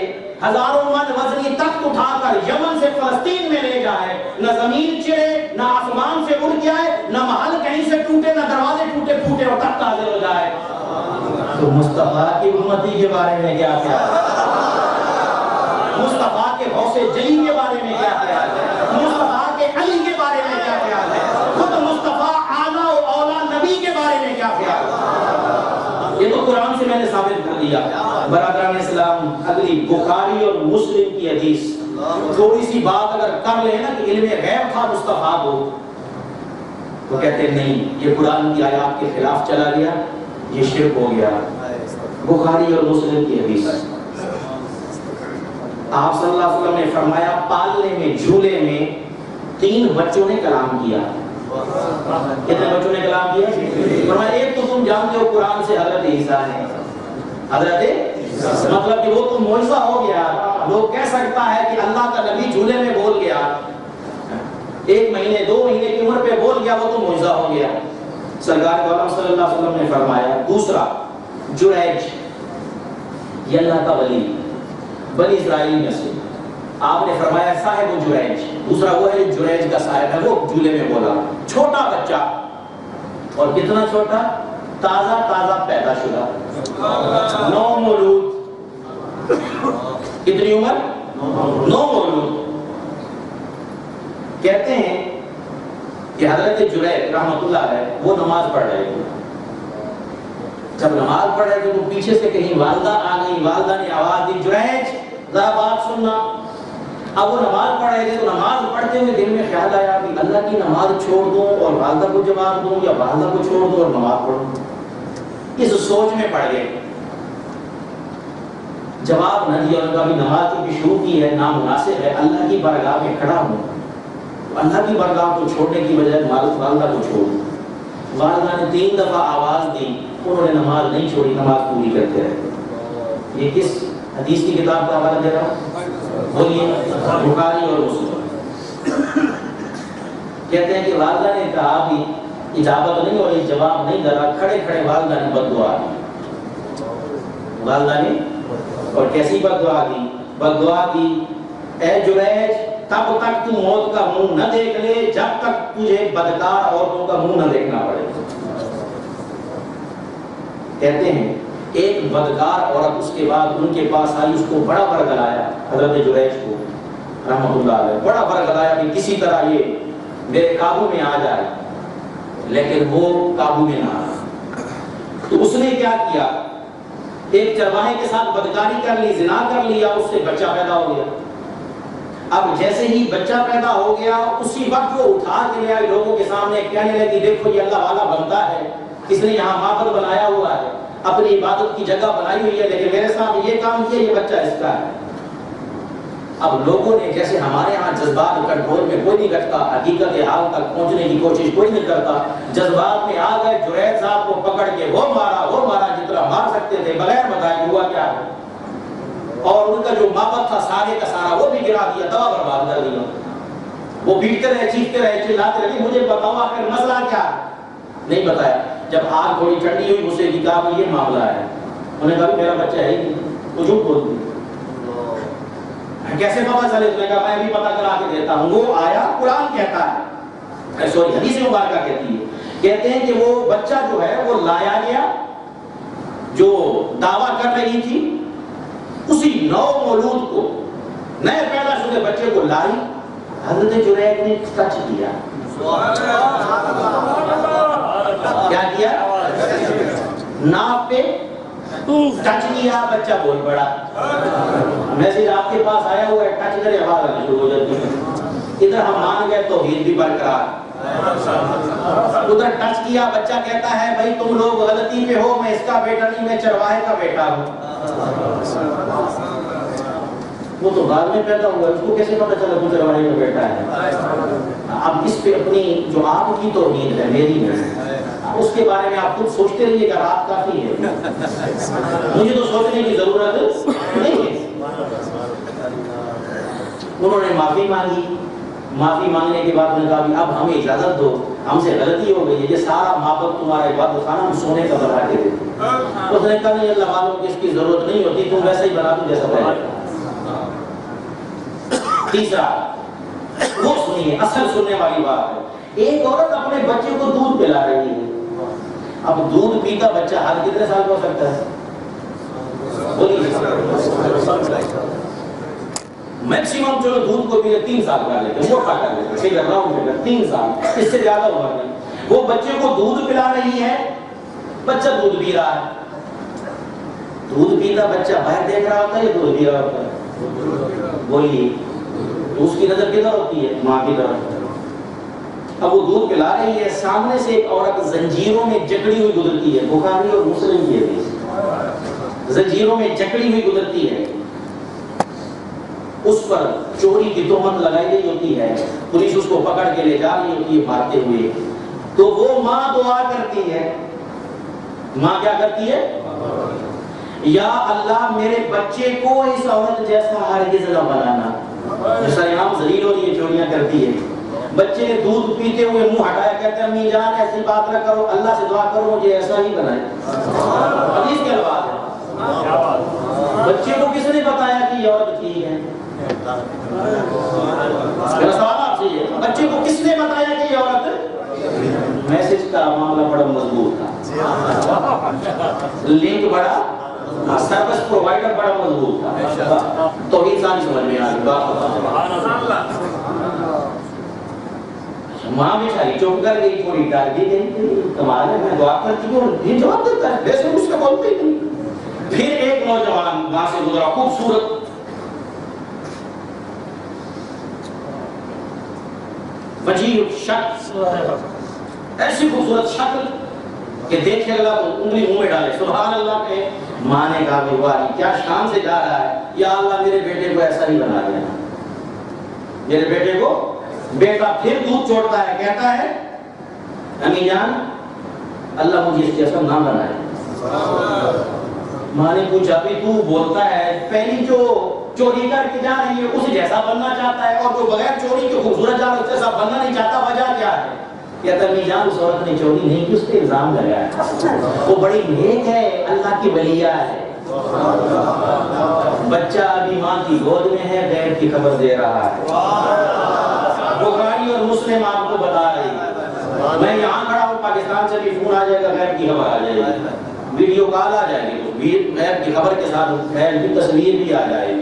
ہزاروں من وزنی تخت اٹھا کر یمن سے فلسطین میں لے جائے، نہ زمین چرے نہ آسمان سے اڑ کے آئے، نہ محل کہیں سے ٹوٹے نہ دروازے ٹوٹے پھوٹے اور تخت حاضر ہو جائے۔ تو مصطفیٰ کی امتی کے بارے میں کیا خیال ہے؟ مصطفیٰ کے غوث جلی کے بارے میں کیا خیال ہے؟ مصطفیٰ کے علی کے بارے میں کیا خیال ہے؟ خود مصطفیٰ اعلیٰ و اولیٰ نبی کے بارے میں کیا خیال ہے؟ یہ تو قرآن سے میں نے ثابت کر دیا۔ برادران اسلام اگلی بخاری اور مسلم کی حدیث، تھوڑی سی بات اگر کر لیں نا کہ علم غیب تھا مصطفیٰ کو، وہ کہتے ہیں نہیں یہ قرآن کی آیات کے خلاف چلا گیا، یہ شرک ہو گیا۔ بخاری اور مسلم کی حدیث، آپ صلی اللہ علیہ وسلم نے فرمایا پالنے میں جھولے میں 3 بچوں نے کلام کیا۔ کتنے بچوں نے کلام کیا؟ فرمایا ایک تو تم جانتے ہو قرآن سے حضرت عیسیٰ نے، حضرت مطلب کہ وہ تو معجزہ ہو گیا، لوگ کہہ سکتا ہے کہ اللہ کا نبی جھولے میں بول گیا، 1 مہینے 2 مہینے کی عمر پہ بول گیا، وہ تو معجزہ ہو گیا۔ سرکار عالم صلی اللہ علیہ وسلم نے فرمایا دوسرا جریج، یہ اللہ کا ولی بنی اسرائیل میں سے، آپ نے فرمایا صاحب جریج، دوسرا وہ ہے جو جریج کا صاحب ہے، وہ جھولے میں بولا، چھوٹا بچہ، اور کتنا چھوٹا؟ تازہ پیدا شدہ، 9 مولود، کتنی عمر؟ 9 مولود۔ کہتے ہیں کہ حضرت جریج رحمت اللہ علیہ وہ نماز پڑھ رہے تھے، جب نماز پڑھ رہے تھے تو پیچھے سے کہیں والدہ آ گئی، والدہ نے آواز دی جریج ذرا بات سننا۔ اب وہ نماز پڑھ رہے تھے تو نماز پڑھتے ہوئے دل میں خیال آیا کہ اللہ کی نماز چھوڑ دوں اور والدہ کو جواب دوں یا والدہ کو چھوڑ دوں اور نماز پڑھوں، اس سوچ میں پڑ گئے، جواب نہ دیا، ان کا بھی نماز چونکہ شروع کی ہے نامناسب ہے، اللہ کی بارگاہ میں کھڑا ہوں، اللہ کی بارگاہ کو چھوڑنے کی بجائے والدہ کو چھوڑ. والدہ نے 3 دفعہ آواز دی، انہوں نے نماز نہیں چھوڑی، نماز پوری کرتے رہے. یہ کس حدیث کی کتاب کا حوالہ دے رہا ہوں؟ بولیے. بخاری اور مسلم. کہتے ہیں کہ والدہ نے کہا بھی اجابت نہیں اور جواب نہیں کرا، کھڑے کھڑے والدہ نے بد دعا دی. والدہ نے اور کیسی بد دعا دی؟ بد دعا دی، اے جریج تب تک تو موت کا منہ نہ دیکھ لے جب تک تجھے بدکار عورتوں کا منہ نہ دیکھنا پڑے. کہتے ہیں ایک بدکار عورت اس کے بعد ان کے پاس آئی، اس کو بڑا برگلایا، حضرت جریج کو رحمۃ اللہ علیہ بڑا برگلایا کہ کسی طرح یہ میرے قابو میں آ جائے، لیکن وہ قابو میں نہ آیا. تو اس نے کیا کیا؟ ایک چرواہے کے ساتھ بدکاری کر لی، زنا کر لیا، اس سے بچہ پیدا ہو گیا. اب جیسے ہی بچہ پیدا ہو گیا اسی وقت وہ اٹھا کے لے آئی لوگوں کے سامنے، کہنے لگی دیکھو یہ اللہ والا بندہ ہے، اس نے یہاں معبد بنایا ہوا ہے، اپنی عبادت کی جگہ بنائی ہوئی ہے، لیکن میرے ساتھ یہ کام کیا، یہ بچہ اس کا ہے. اب لوگوں نے جیسے ہمارے ہاں جذبات کنٹرول میں کوئی نہیں رکھتا، حقیقت حال تک پہنچنے کی کوشش کوئی نہیں کرتا، جذبات میں آ گئے، جریج صاحب کو پکڑ کے وہ مارا جتنا مار سکتے تھے بغیر بتائے ہوا کیا ہے. اور ان کا جو معبد تھا سارے کا سارا وہ بھی گرا دیا، تباہ برباد کر دیا. وہ پیٹتے رہے، چیختے رہے، چلاتے رہے، مجھے بتاؤ آخر مسئلہ کیا ہے؟ نہیں بتایا. جب آگ تھوڑی ٹھنڈی ہوئی اسے کی کہا یہ معاملہ ہے. انہوں نے کہا میرا بچہ ہے ہی نہیں، وہ جھوٹ بول دی. کیسے پتا چلے؟ اس نے کہا میں بھی پتا کرا کے دیتا ہوں. وہ آیا قرآن کہتا ہے، سوری حدیث مبارکہ کہتی ہے، کہتے ہیں کہ وہ بچہ جو ہے وہ لایا گیا، جو دعویٰ کر رہی تھی اسی نو مولود کو، نئے پیدا شدہ بچے کو لائی، حضرت جریج نے ٹچ کیا. کیا کیا؟ ناپ پہ ٹچ کیا، بچہ بول پڑا. میسج آپ کے پاس آیا ہوا ہے، ٹچ کرے آواز آنا شروع ہو جاتی ہے. ادھر ہم مان گئے توحید بھی برقرار، ادھر ٹچ کیا، بچہ کہتا ہے بھائی تم لوگ غلطی پہ ہو، میں اس کا بیٹا نہیں، میں چرواہے کا بیٹا ہوں. وہ تو بعد میں پیدا ہوا، اس کو کیسے پتا چلا تو چرواہے کا بیٹا ہے؟ اب اس پہ اپنی جو آپ کی توحید ہے میری نہیں، اس کے بارے میں آپ خود سوچتے رہیے گا، رات کافی ہے، مجھے تو سوچنے کی ضرورت نہیں ہے. انہوں نے معافی مانگی، معافی مانگنے کے بعد نے کہا اب ہمیں اجازت دو، ہم سے غلطی ہو گئی ہے، یہ سارا معبد تمہارا عبادت خانہ ہم سونے کا بنا کے دیتے. اس نے کہا نہیں اللہ والوں کی اس کی ضرورت نہیں ہوتی، تم ویسے ہی بنا دو جیسا پہلے. تیسرا وہ سنیے، اصل سننے والی بات ہے. ایک عورت اپنے بچے کو دودھ پلا رہی ہے. اب دودھ پیتا بچہ ہر کتنے سال کا ہو سکتا ہے؟ میکسیمم چلو دودھ کو بھی 3 سال کا لیتے ہیں، موٹا کر لیتے ہیں، فگر راؤنڈ فگر 3 سال، اس سے زیادہ عمر نہیں. وہ بچے کو دودھ پلا رہی ہے، بچہ دودھ پی رہا ہے. دودھ پیتا بچہ باہر دیکھ رہا ہوتا ہے یا دودھ پی رہا ہوتا ہے؟ بولیے. تو اس کی نظر کدھر ہوتی ہے؟ ماں کی طرف. اب وہ دودھ پلا رہی ہے، سامنے سے ایک عورت زنجیروں میں جکڑی ہوئی گزرتی ہے. بخاری اور مسلم کی حدیث، زنجیروں میں جکڑی ہوئی گزرتی ہے. اس پر چوری کی تہمت لگائی گئی ہوتی ہے، پولیس اس کو پکڑ کے لے جا رہی ہوتی ہے مارتے ہوئے. تو وہ ماں دعا کرتی ہے. ماں کیا کرتی ہے؟ یا اللہ میرے بچے کو اس عورت جیسا ہرگز نہ بنانا. جیسا یہاں ذلیل ہو رہی ہے، چوریاں کرتی ہے. بچے نے دودھ پیتے ہوئے منہ ہٹایا، کہتے ہیں امی جان ایسی بات نہ کرو، اللہ سے دعا کرو مجھے ایسا ہی بنائے. حدیث کے الفاظ ہے. بچے کو کس نے بتایا کہ یہ عورت ٹھیک ہے؟ میرا سوال آپ سے یہ، بچے کو کس نے بتایا کہ یہ عورت؟ میسج کا معاملہ بڑا مضبوط تھا، لنک بڑا، سروس پرووائڈر بڑا مضبوط تھا. توحید ساری سمجھ میں آ گئی بات. ماں بیچاری چپ کر گئی، تھوڑی ڈر دی گئی، کمال ہے میں دعا کرتی ہوں یہ جواب دیتا ہے، ویسے مجھ سے بولتے ہی نہیں. پھر ایک نوجوان وہاں سے گزرا، خوبصورت وجیح شخص، ایسی خوبصورت شکل کہ دیکھے اللہ تو انگلی منہ میں ڈالے سبحان اللہ کے. ماں نے کہا کہ واہ کیا شان سے جا رہا ہے، یا اللہ میرے بیٹے کو ایسا ہی بنا دینا، میرے بیٹے کو بیٹا پھر دودھ چھوڑتا ہے، کہتا ہے امی جان اللہ مجھے اس جیسا نہ بنائے۔ ماں نے پوچھا بھی تو بولتا ہے پہلی جو چوری کر کے جا رہی ہے اس جیسا بننا چاہتا ہے، اور جو بغیر چوری کے خوبصورت جا رہا ہے اس جیسا بننا نہیں چاہتا، وجہ کیا ہے؟ کہتا امی جان اس عورت نے چوری نہیں کی، اس پہ الزام لگایا ہے، وہ بڑی نیک ہے، اللہ کی ولیہ ہے۔ بچہ ابھی ماں کی گود میں ہے، غیر کی خبر دے رہا ہے۔ بخاری اور مسلم آپ کو بتا رہی ہے، میں یہاں کھڑا ہوں، پاکستان سے بھی فون آ جائے گا، غیر کی خبر آ جائے گی، ویڈیو کال آ جائے گی، غیر کی خبر کے ساتھ غیر کی تصویر بھی آ جائے گی۔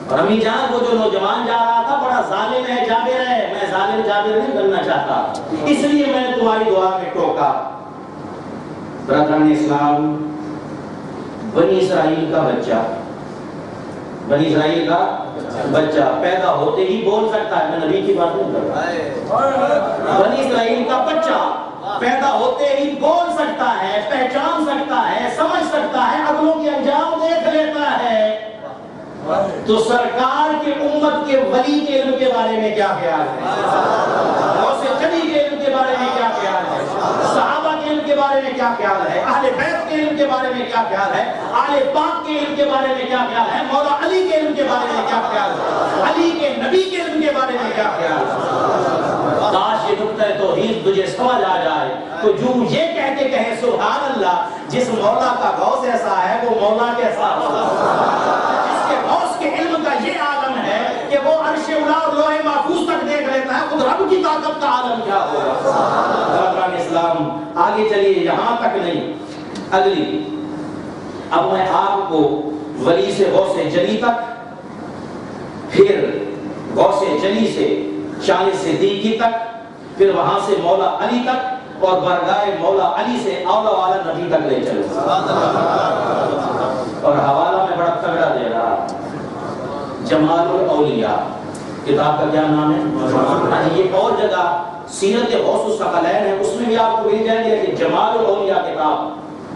اور امی جان وہ جو نوجوان جا رہا تھا بڑا ظالم ہے، جابر ہے، میں ظالم جابر نہیں بننا چاہتا، اس لیے میں نے تمہاری دعا میں ٹوکا۔ برادران اسلام، بنی اسرائیل کا بچہ، بنی اسرائیل کا بچہ پیدا ہوتے ہی بول سکتا ہے، میں نبی کی بات نہیں کر رہا، بنی اسرائیل کا بچہ پیدا ہوتے ہی بول سکتا ہے، پہچان سکتا ہے، سمجھ سکتا ہے، اگلوں کے انجام دیکھ لیتا ہے، تو سرکار کے امت کے ولی کے علم کے بارے میں کیا خیال ہے؟ غوث چلی کے علم کے بارے میں کیا خیال ہے؟ صحابہ کے علم کے بارے میں کیا خیال ہے؟ اہل بیت کے علم کے بارے میں کیا خیال ہے؟ آل پاک کے علم کے بارے میں کیا خیال ہے؟ مولا علی کے علم کے بارے میں کیا خیال ہے؟ علی کے نبی کے علم کے بارے میں کیا خیال ہے؟ کاش یہ نقطہ توحید تجھے سمجھ آ جائے تو جو یہ کہتے کہیں سبحان اللہ، جس مولا کا غوث ایسا ہے وہ مولا کیسا ہوگا، جس کے غوث کے علم کا یہ عالم ہے کہ وہ عرش اولا اور لوح محفوظ تک دیکھ لیتا ہے، خود رب کی طاقت کا عالم کیا ہوگا۔ برادران اسلام، آگے چلیے، یہاں تک نہیں، اگلی اب میں آپ کو ولی سے غوث جلی تک، پھر غوث جلی سے شان صدیقی تک، پھر وہاں سے مولا علی تک، اور برگاہ مولا علی سے اولا والا نبی تک لے چلو۔ اور حوالہ میں بڑا تگڑا دے رہا، جمال الاولیاء کتاب کا کیا نام ہے؟ یہ اور جگہ سیرت غوث الثقلین ہے، اس میں بھی آپ کو مل جائے گی، کہ جمال الاولیاء کتاب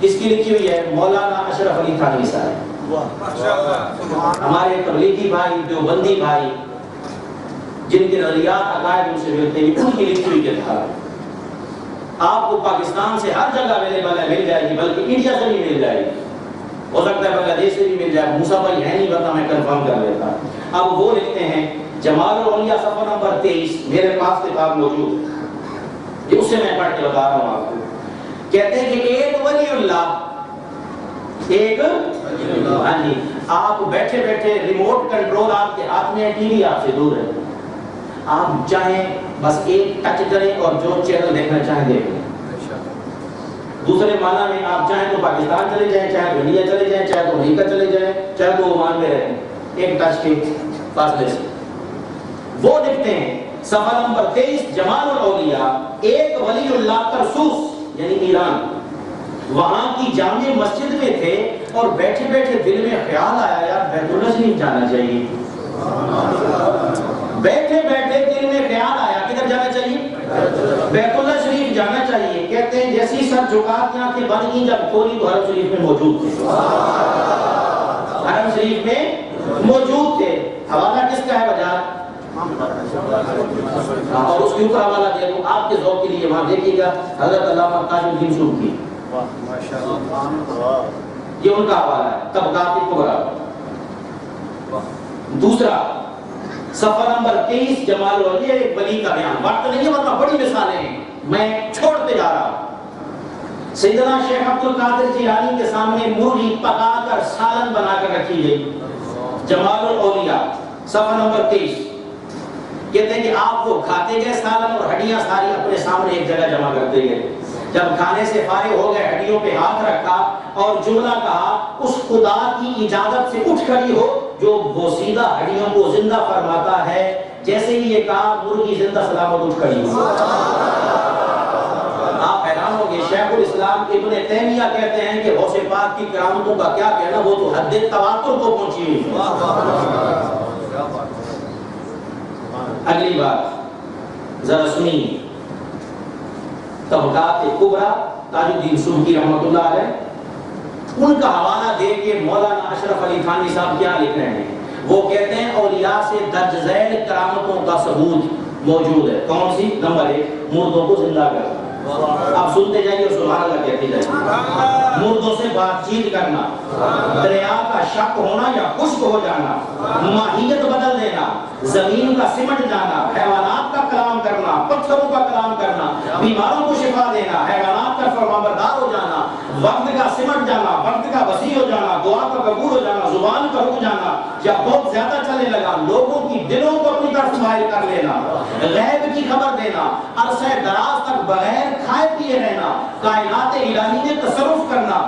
کس کی لکھی ہوئی ہے؟ مولانا اشرف علی تھانوی صاحب، ہمارے تبلیغی بھائی، دیوبندی بھائی، جن کے نظریات عقائد ان سے ملتے ہیں، ان کی لکھی ہوئی کتاب آپ کو پاکستان سے ہر جگہ اویلیبل ہے، مل جائے گی، بلکہ انڈیا سے بھی مل جائے گی، ہو سکتا ہے بنگلہ دیش سے بھی مل جائے، موسیٰ بھائی ہے نہیں ورنہ میں کنفرم کر لیتا۔ اب وہ لکھتے ہیں جمال الاولیاء صفحہ نمبر 23، میرے پاس کتاب موجود ہے، یہ اس سے میں پڑھ کے بتا رہا ہوں آپ کو۔ کہتے ہیں کہ ایک ولی اللہ، ایک ہاں جی، آپ بیٹھے بیٹھے ریموٹ کنٹرول آپ کے ہاتھ میں، ٹی وی آپ سے دور ہے، آپ چاہیں بس ایک ٹچ کریں اور جو چینل دیکھنا چاہیں دیکھ لیں۔ دوسرے معنی میں آپ چاہیں تو پاکستان چلے جائیں، چاہے تو انڈیا چلے جائیں، چاہے تو امریکہ چلے جائیں، چاہے تو عمان میں رہیں، ایک ٹچ کے فاصلے سے۔ وہ لکھتے ہیں صفحہ نمبر 23، جمال الاولیاء، ایک ولی اللہ ترسوس یعنی ایران، وہاں کی جامع مسجد میں تھے اور بیٹھے بیٹھے دل میں خیال آیا یار بیت اللہ شریف جانا چاہیے، بیٹھے بیٹھے دل میں خیال آیا کدھر جانا چاہیے؟ بیت اللہ شریف جانا چاہیے۔ کہتے ہیں جیسی سر جھکا کے آنکھیں بند کی، جب کھولی تو حرم شریف میں موجود تھے، حرم شریف میں موجود تھے۔ حوالہ کس کا ہے بجا؟ اور اس کے اوپر حوالہ دے دوں آپ کے ذوق کے لیے، وہاں دیکھیے گا حضرت علامہ تاج الدین سبکی، یہ ان کا حوالہ ہے، طبقات کبریٰ۔ دوسرا صفحہ نمبر 23، جمال الاولیاء، ایک ولی کا بیان، وقت نہیں ہے ورنہ بڑی مثالیں ہیں، میں چھوڑتے جا رہا ہوں۔ سیدنا شیخ عبد القادر جیلانی کے سامنے مرغی پکا کر سالن بنا کر رکھی گئی، جمال الاولیاء صفحہ نمبر 23۔ کہتے ہیں کہ آپ وہ کھاتے گئے سالن اور ہڈیاں ساری اپنے سامنے ایک جگہ جمع کرتے گئے، جب کھانے سے فارغ ہو گئے ہڈیوں پہ ہاتھ رکھا اور جملہ کہا اس خدا کی اجازت سے اٹھ کھڑی ہو جو بوسیدہ ہڈیوں کو زندہ فرماتا ہے، جیسے ہی یہ کہا مرغی زندہ سلامت اٹھ کھڑی ہو۔ آپ حیران ہو گے، شیخ الاسلام ابن تیمیہ کہتے ہیں کہ غوث پاک کی کرامتوں کا کیا کہنا، وہ تو حد تواتر کو پہنچی ہوئی ہے۔ اگلی بات ذرا سنیے، طبقات کبریٰ تاج الدین سبکی رحمۃ اللہ علیہ، ان کا حوالہ دے کے مولانا اشرف علی تھانوی صاحب کیا لکھ رہے ہیں؟ وہ کہتے ہیں اولیاء سے درج ذیل کرامتوں کا ثبوت موجود ہے. کون سی؟ نمبر 1 مردوں کو زندہ کرنا. آپ سنتے جائیے اور سبحان اللہ کہتے جائیے. مردوں سے بات چیت کرنا، دریا کا شک ہونا یا خشک ہو جانا، ماہیت بدل دینا، زمین کا سمٹ جانا، حیوانات کا کلام کرنا، پتھروں کا کلام کرنا، بیماروں کو شفا دینا، حیوانات کا فرمانبردار ہو جانا، وقت کا سمٹ جانا، وقت کا وسیع ہو جانا، دعا کا قبول ہو جانا، زبان کا رک جانا یا بہت زیادہ چلنے لگا، لوگوں کی دلوں کو اپنی طرف مائل کر لینا، غیب کی خبر دینا، عرصہ دراز تک بغیر کھائے پیے رہنا، کائنات الہی میں تصرف کرنا،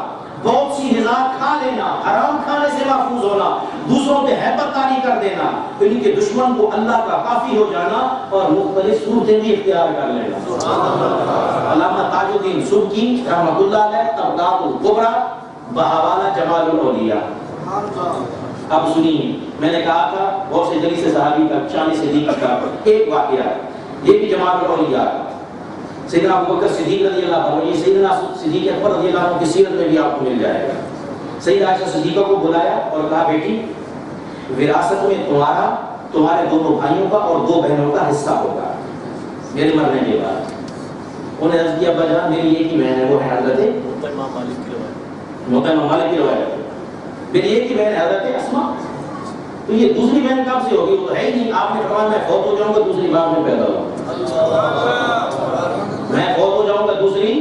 بہت سی غذا کھا لینا، حرام کھانے سے محفوظ ہونا، دوسروں پہ ہیبت طاری کر دینا، ان کے دشمن کو اللہ کا کافی ہو جانا اور مختلف صورتیں بھی اختیار کر لینا. علامہ تاج الدین سبکی رحمۃ اللہ علیہ طبقات الکبریٰ بحوالہ جمال الاولیاء. اب سنیے، میں نے کہا تھا بہت سے جلیل صحابی کا شان صدیق کا ایک واقعہ، یہ بھی جمال الاولیاء کا. سیدنا ابوبکر صدیق رضی اللہ عنہ، یہ سیدنا صدیق اکبر رضی اللہ عنہ کی سیرت میں بھی آپ کو مل جائے گا. سیدہ عائشہ صدیقہ کو بلایا اور کہا بیٹی وراثت میں تمہارے دونوں بھائیوں کا اور 2 بہنوں کا حصہ ہوگا میرے مرنے کے بعد. انہیں عرض کیا ابا جان میری ایک ہی بہن ہے، وہ ہے حضرت محترمہ مالک کی روایت، میری ایک ہی بہن ہے حضرت اسماء. تو یہ دوسری بہن کب سے ہوگی؟ وہ تو ہے ہی نہیں. آپ نے فرمایا میں فوت ہو جاؤں گا دوسری بار میں پیدا ہوگا، میں فوت ہو جاؤں گا دوسری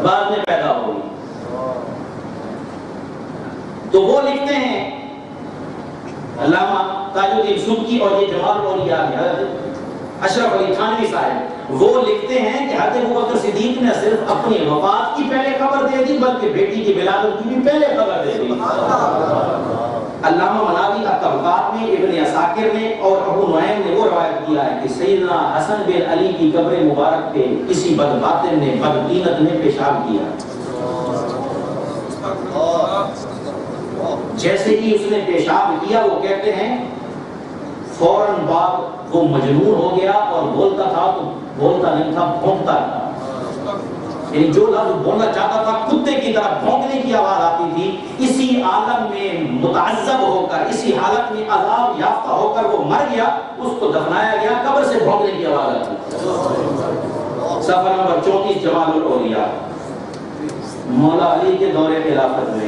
بعد میں پیدا ہوگی. تو وہ لکھتے ہیں علامہ تاج الدین سبکی اور یہ جمال الاولیاء حضرت اشرف علی تھانوی صاحب، وہ لکھتے ہیں کہ حضرت ابوبکر صدیق نے صرف اپنی وفات کی پہلے خبر دے دی بلکہ بیٹی کی ولادت کی بھی پہلے خبر دے دی. علامہ مناوی الطبقات میں ابن عساکر نے اور ابو نعیم نے وہ روایت کیا ہے کہ سیدنا حسن بن علی کی قبر مبارک پہ کسی بدباطن نے بدقینت نے پیشاب کیا. جیسے ہی اس نے پیشاب کیا وہ کہتے ہیں فوراً بعد وہ مجنون ہو گیا اور بولتا تھا تو بولتا نہیں تھا، بھونکتا تھا. یعنی جو لفظ بولنا چاہتا تھا کتے کی طرح بھونکنے کی آواز آتی تھی. اسی عالم میں متعذب ہو کر، اسی حالت میں عذاب یافتہ ہو کر وہ مر گیا. اس کو دفنایا گیا، قبر سے بھونکنے کی آواز آتی. صفحہ نمبر 34 جمال الاولیاء. مولا علی کے دور خلافت میں،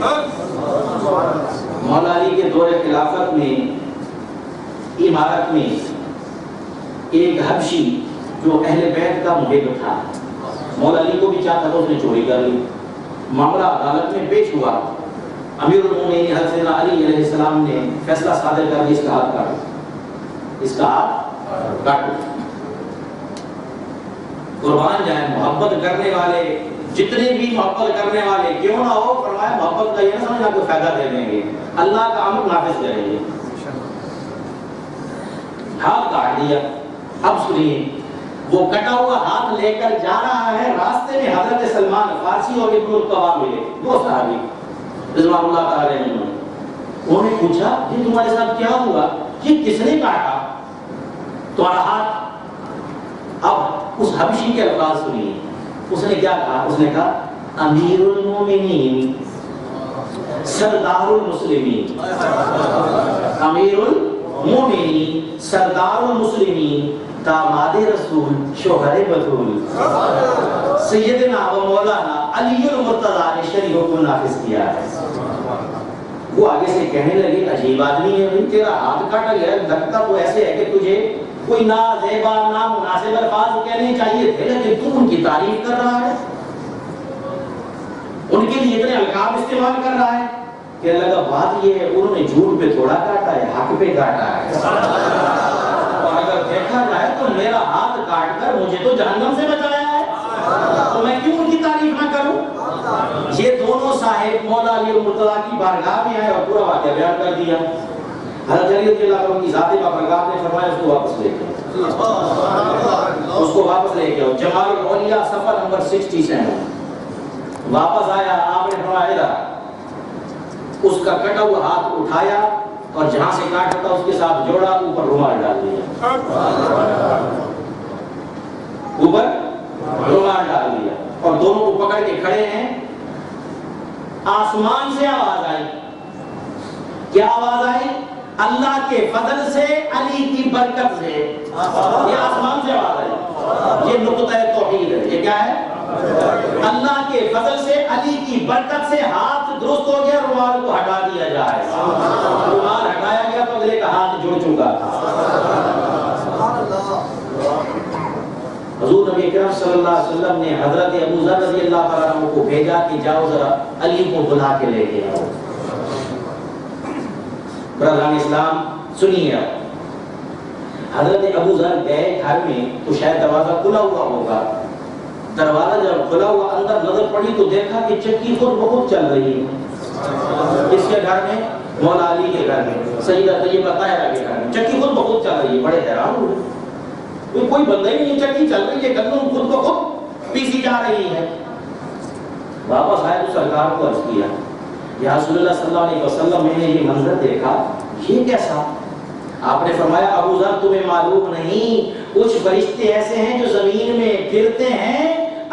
مولا علی کے دور خلافت میں عمارت میں ایک حبشی جو اہل بیت کا محب تھا، مولا علی کو بھی چاہتا تھا، اس نے چوری کر لی. معاملہ عدالت میں پیش ہوا. امیر المومنین حضرت سیدنا علی علیہ السلام نے فیصلہ صادر کر دیا اس کا ہاتھ کاٹو، اس کا ہاتھ کاٹو. قربان جائیں محبت کرنے والے، جتنے بھی محبت کرنے والے کیوں نہ ہو، فرمایا محبت کا یہ نہ سمجھنا کوئی فائدہ دے دیں گے، اللہ کا امر نافذ کریں گے. ہاتھ کاٹ دیا. اب سنیے، وہ کٹا ہوا ہاتھ لے کر جا رہا ہے، راستے میں حضرت سلمان فارسی اور ابن القوا ملے، 2 صحابی رضوان اللہ تعالی عنہ. انہوں نے پوچھا کہ تمہارے ساتھ کیا ہوا، یہ کس نے کاٹا تمہارا ہاتھ؟ اب اس حبشی کے الفاظ سنیے، اس نے کیا کہا؟ اس نے کہا امیر المومنین سردار المسلمین، امیر المومنین سردار المسلمین داماد رسول شوہر بطول سیدنا و مولانا علی المرتضیٰ نے شرعی حکم نافذ کیا ہے. وہ آگے سے کہنے لگے عجیب آدمی ہے، تیرا ہاتھ کاٹا گیا، لگتا تو ایسے ہے کہ تجھے کوئی نازیبا نامناسب الفاظ کہنے چاہیے تھے، لیکن تو ان کی تعریف کر رہا ہے، ان کے لیے اتنے القاب استعمال کر رہا ہے. کہ لگا بات یہ ہے انہوں نے جھوٹ پہ تھوڑا کاٹا ہے، حق پہ کاٹا ہے. اور اگر دیکھا جائے تو میرا ہاتھ کاٹ کر مجھے تو جہنم سے بچایا ہے، تو میں کیوں ان کی تعریف نہ کروں؟ یہ دونوں صاحب مولا علی المرتضیٰ کی بارگاہ میں آئے اور پورا واقعہ بیان کر دیا. حضرت علی رضی اللہ عنہ کی ذات بابرکات نے فرمایا اس کو واپس لے کے اس کو واپس لے کے آؤ. جمال الاولیاء صفحہ نمبر 67. واپس آیا، آپ نے فرمایا ادھر. اس کا کٹا ہوا ہاتھ اٹھایا اور جہاں سے کاٹا تھا اس کے ساتھ جوڑا، اوپر رومال ڈال دیا، اوپر رومال ڈال دیا اور دونوں کو پکڑ کے کھڑے ہیں. آسمان سے آواز آئی. کیا آواز آئی؟ اللہ کے فضل سے، علی کی برکت سے، یہ آسمان سے آواز ہے، یہ نقطہ توحید ہے۔ یہ کیا ہے؟ اللہ کے فضل سے، علی کی برکت سے ہاتھ درست ہو گیا، رومال کو ہٹا دیا جائے۔ رومال ہٹایا گیا تو اگلے کا ہاتھ جڑ چکا تھا۔ حضور نبی اکرم صلی اللہ علیہ وسلم نے حضرت ابو ذر رضی اللہ تعالیٰ عنہ کو بھیجا کہ جاؤ ذرا علی کو بلا کے لے کے آؤ۔ برادران اسلام سنیے، حضرت ابو ذر گئے گھر میں تو شاید دروازہ کھلا ہوا ہوگا۔ دروازہ جب کھلا ہوا اندر نظر پڑی تو دیکھا کہ چکی خود بخود چل رہی ہے۔ اس کے گھر میں؟ مولا علی کے گھر میں، سیدہ طیبہ طاہرہ کے گھر میں چکی خود بخود چل رہی ہے۔ بڑے حیران ہوئے، کوئی بندہ ہی نہیں، چکی چل رہی ہے، گندم خود بخود پیسی جا رہی ہے۔ واپس آئے تو سرکار کو عرض کیا، یا رسول اللہ صلی اللہ علیہ وسلم میں نے یہ منظر دیکھا، یہ کیسا؟ آپ نے فرمایا ابو ذر تمہیں معلوم نہیں، کچھ فرشتے ایسے ہیں جو زمین میں پھرتے ہیں،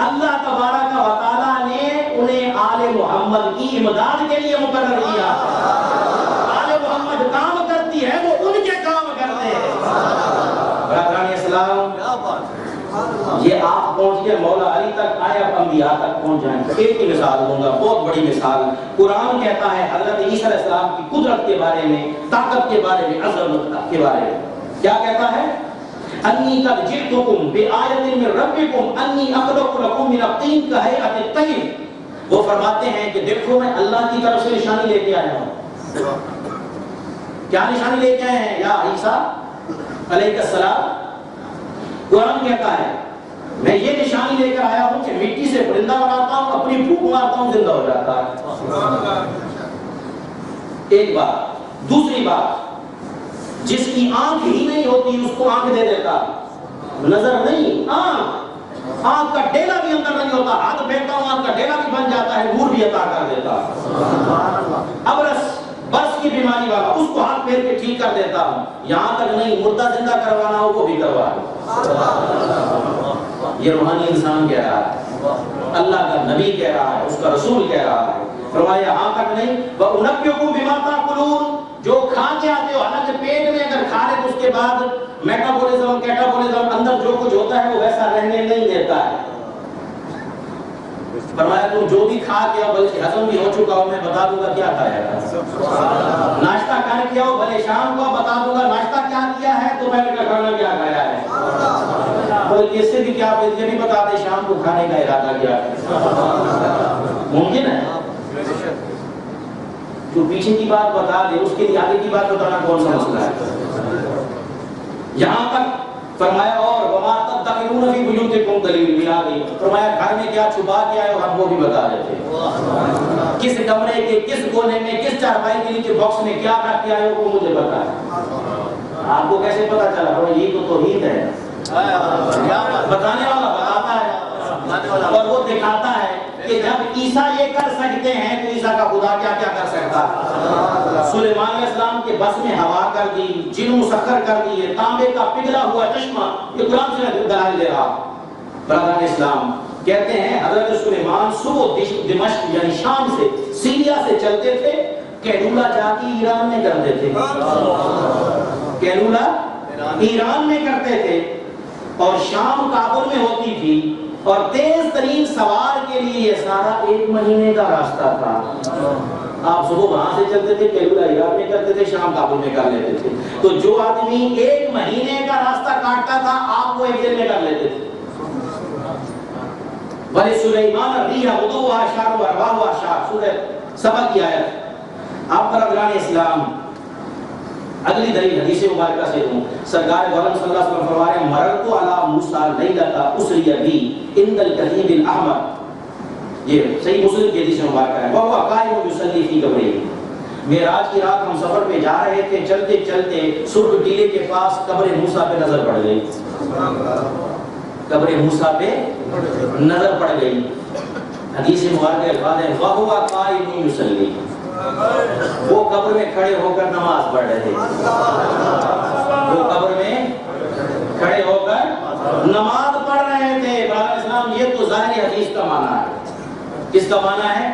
اللہ تبارک و تعالیٰ نے انہیں آل محمد کی امداد کے لیے مقرر کیا۔ آل محمد کام کرتی ہے، وہ ان کے کام کرتے ہیں۔ برادران اسلام، یہ آپ پہنچ کے مولا علی تک آئے، اب انبیاء تک پہنچ جائیں۔ ایک ہی مثال دوں گا، بہت بڑی مثال۔ قرآن کہتا ہے حضرت عیسیٰ علیہ السلام کی قدرت کے بارے میں، طاقت کے بارے میں، عظمت کے بارے میں کیا کہتا ہے؟ انی قد جئتکم بآیۃ من ربکم انی اخلق لکم من الطین کہیئۃ الطیر۔ وہ فرماتے ہیں کہ دیکھو میں اللہ کی طرف سے نشانی لے کے آیا ہوں۔ کیا نشانی لے کے آئے ہیں یا عیسیٰ علیہ السلام؟ قرآن کہتا ہے میں یہ نشانی لے کر آیا ہوں کہ مٹی سے پرندہ بناتا ہوں، اپنی پھونک مارتا ہوں، زندہ ہو جاتا ہے۔ ایک بات۔ دوسری بات، جس کی آنکھ ہی نہیں ہوتی اس کو آنکھ دے دیتا، نظر نہیں، آنکھ کا ڈیلا بھی اندر نہیں ہوتا، ہاتھ پھینکتا ہوں آنکھ کا ڈیلا بھی بن جاتا ہے، نور بھی عطا کر دیتا۔ ابرس، برس کی بیماری والا، اس کو ہاتھ پھیر کے ٹھیک کر دیتا ہوں۔ یہاں تک نہیں، مردہ زندہ کروانا ہو وہ بھی کروا دو۔ یہ روحانی انسان کہہ رہا ہے، اللہ کا نبی کہہ رہا ہے، اس کا رسول کہہ رہا ہے۔ فرمایا یہاں تک نہیں، وَأُنَبِّئُكُم بِمَا تَأْكُلُونَ، جو کھا کے آتے ہو، حالانکہ پیٹ میں اگر کھا لے تو اس کے بعد میٹابولزم، کیٹابولزم، اندر جو کچھ ہوتا ہے وہ ویسا رہنے نہیں دیتا ہے۔ فرمایا تم جو بھی کھا کے آؤ، بلکہ ہضم بھی ہو چکا ہو، میں بتا دوں گا کیا کھایا ہے۔ ناشتہ کھانے کیا ہو، بھلے شام کو بتا دوں گا ناشتہ کیا کیا ہے، دوپہر کا کھانا کیا کھایا ہے، بلکہ اس سے بھی کیا یہ بھی بتا دے شام کو کھانے کا ارادہ کیا ہے۔ ممکن ہے جو پیچھے کی بات بتا دے اس کے لیے آگے کی بات بتانا کون سا مسئلہ ہے؟ یہاں تک فرمایا اور وما تدخرون فی بیوتکم دلیل بھی آ گئی۔ فرمایا گھر میں کیا چھپا کے آئے ہو، ہم وہ بھی بتا دیتے ہیں۔ کس کمرے کے کس کونے میں کس چارپائی کے نیچے باکس میں کیا رکھ کے آئے ہو وہ مجھے بتا ہے۔ آپ کو کیسے پتا چلا؟ یہ تو توحید ہے، بتانے والا بتاتا ہے اور وہ دکھاتا ہے کہ جب عیسیٰ یہ کر سکتے ہیں تو عیسیٰ کا خدا کیا کیا کر سکتا ہے۔ سلیمان علیہ السلام کے بس میں ہوا کر دی، جن مسخر کر دیے، تانبے کا پگھلا ہوا چشمہ، یہ قرآن سے دلائل دے رہا۔ برادران اسلام کہتے ہیں حضرت سلیمان صبح دمشق یعنی شام سے سیریا سے چلتے تھے، کیلولا جا کے ایران میں کرتے تھے، کیلولا ایران میں کرتے تھے، اور شام کابل میں ہوتی تھی، اور تیز ترین سوار کے لیے یہ سارا 1 مہینے کا راستہ تھا۔ آپ صبح وہاں سے چلتے تھے، کیلولا ایران میں کرتے تھے، شام کابل میں کر لیتے تھے۔ تو جو آدمی 1 مہینے کا راستہ کاٹتا تھا آپ وہ 1 دن میں کر لیتے تھے۔ بھلے سلیمان الریح غدوها شهر ورواحها شهر، سورہ سبا کی آیت۔ آپ برادران اسلام اگلی دلیل حدیث مبارکہ سے دوں، سرکار گولم صلی اللہ علیہ وسلم فرما رہے ہیں مررت علی موسیٰ لیلۃ اسری بی عند الکثیب الاحمر، یہ صحیح مسلم کی حدیث مبارکہ ہے۔ وہو قائم یصلی فی قبرہ، معراج کی رات ہم سفر پہ جا رہے تھے، چلتے چلتے سرخ ٹیلے کے پاس قبر موسیٰ پہ نظر پڑ گئی، قبر موسیٰ پہ نظر پڑ گئی۔ حدیث مبارکہ الفاظ ہیں وہو قائم یصلی، وہ قبر میں کھڑے ہو کر نماز پڑھ رہے تھے، وہ قبر میں کھڑے ہو کر نماز پڑھ رہے تھے۔ برادر اسلام یہ تو ظاہر حدیث کا معنی ہے۔ کس کا معنی ہے؟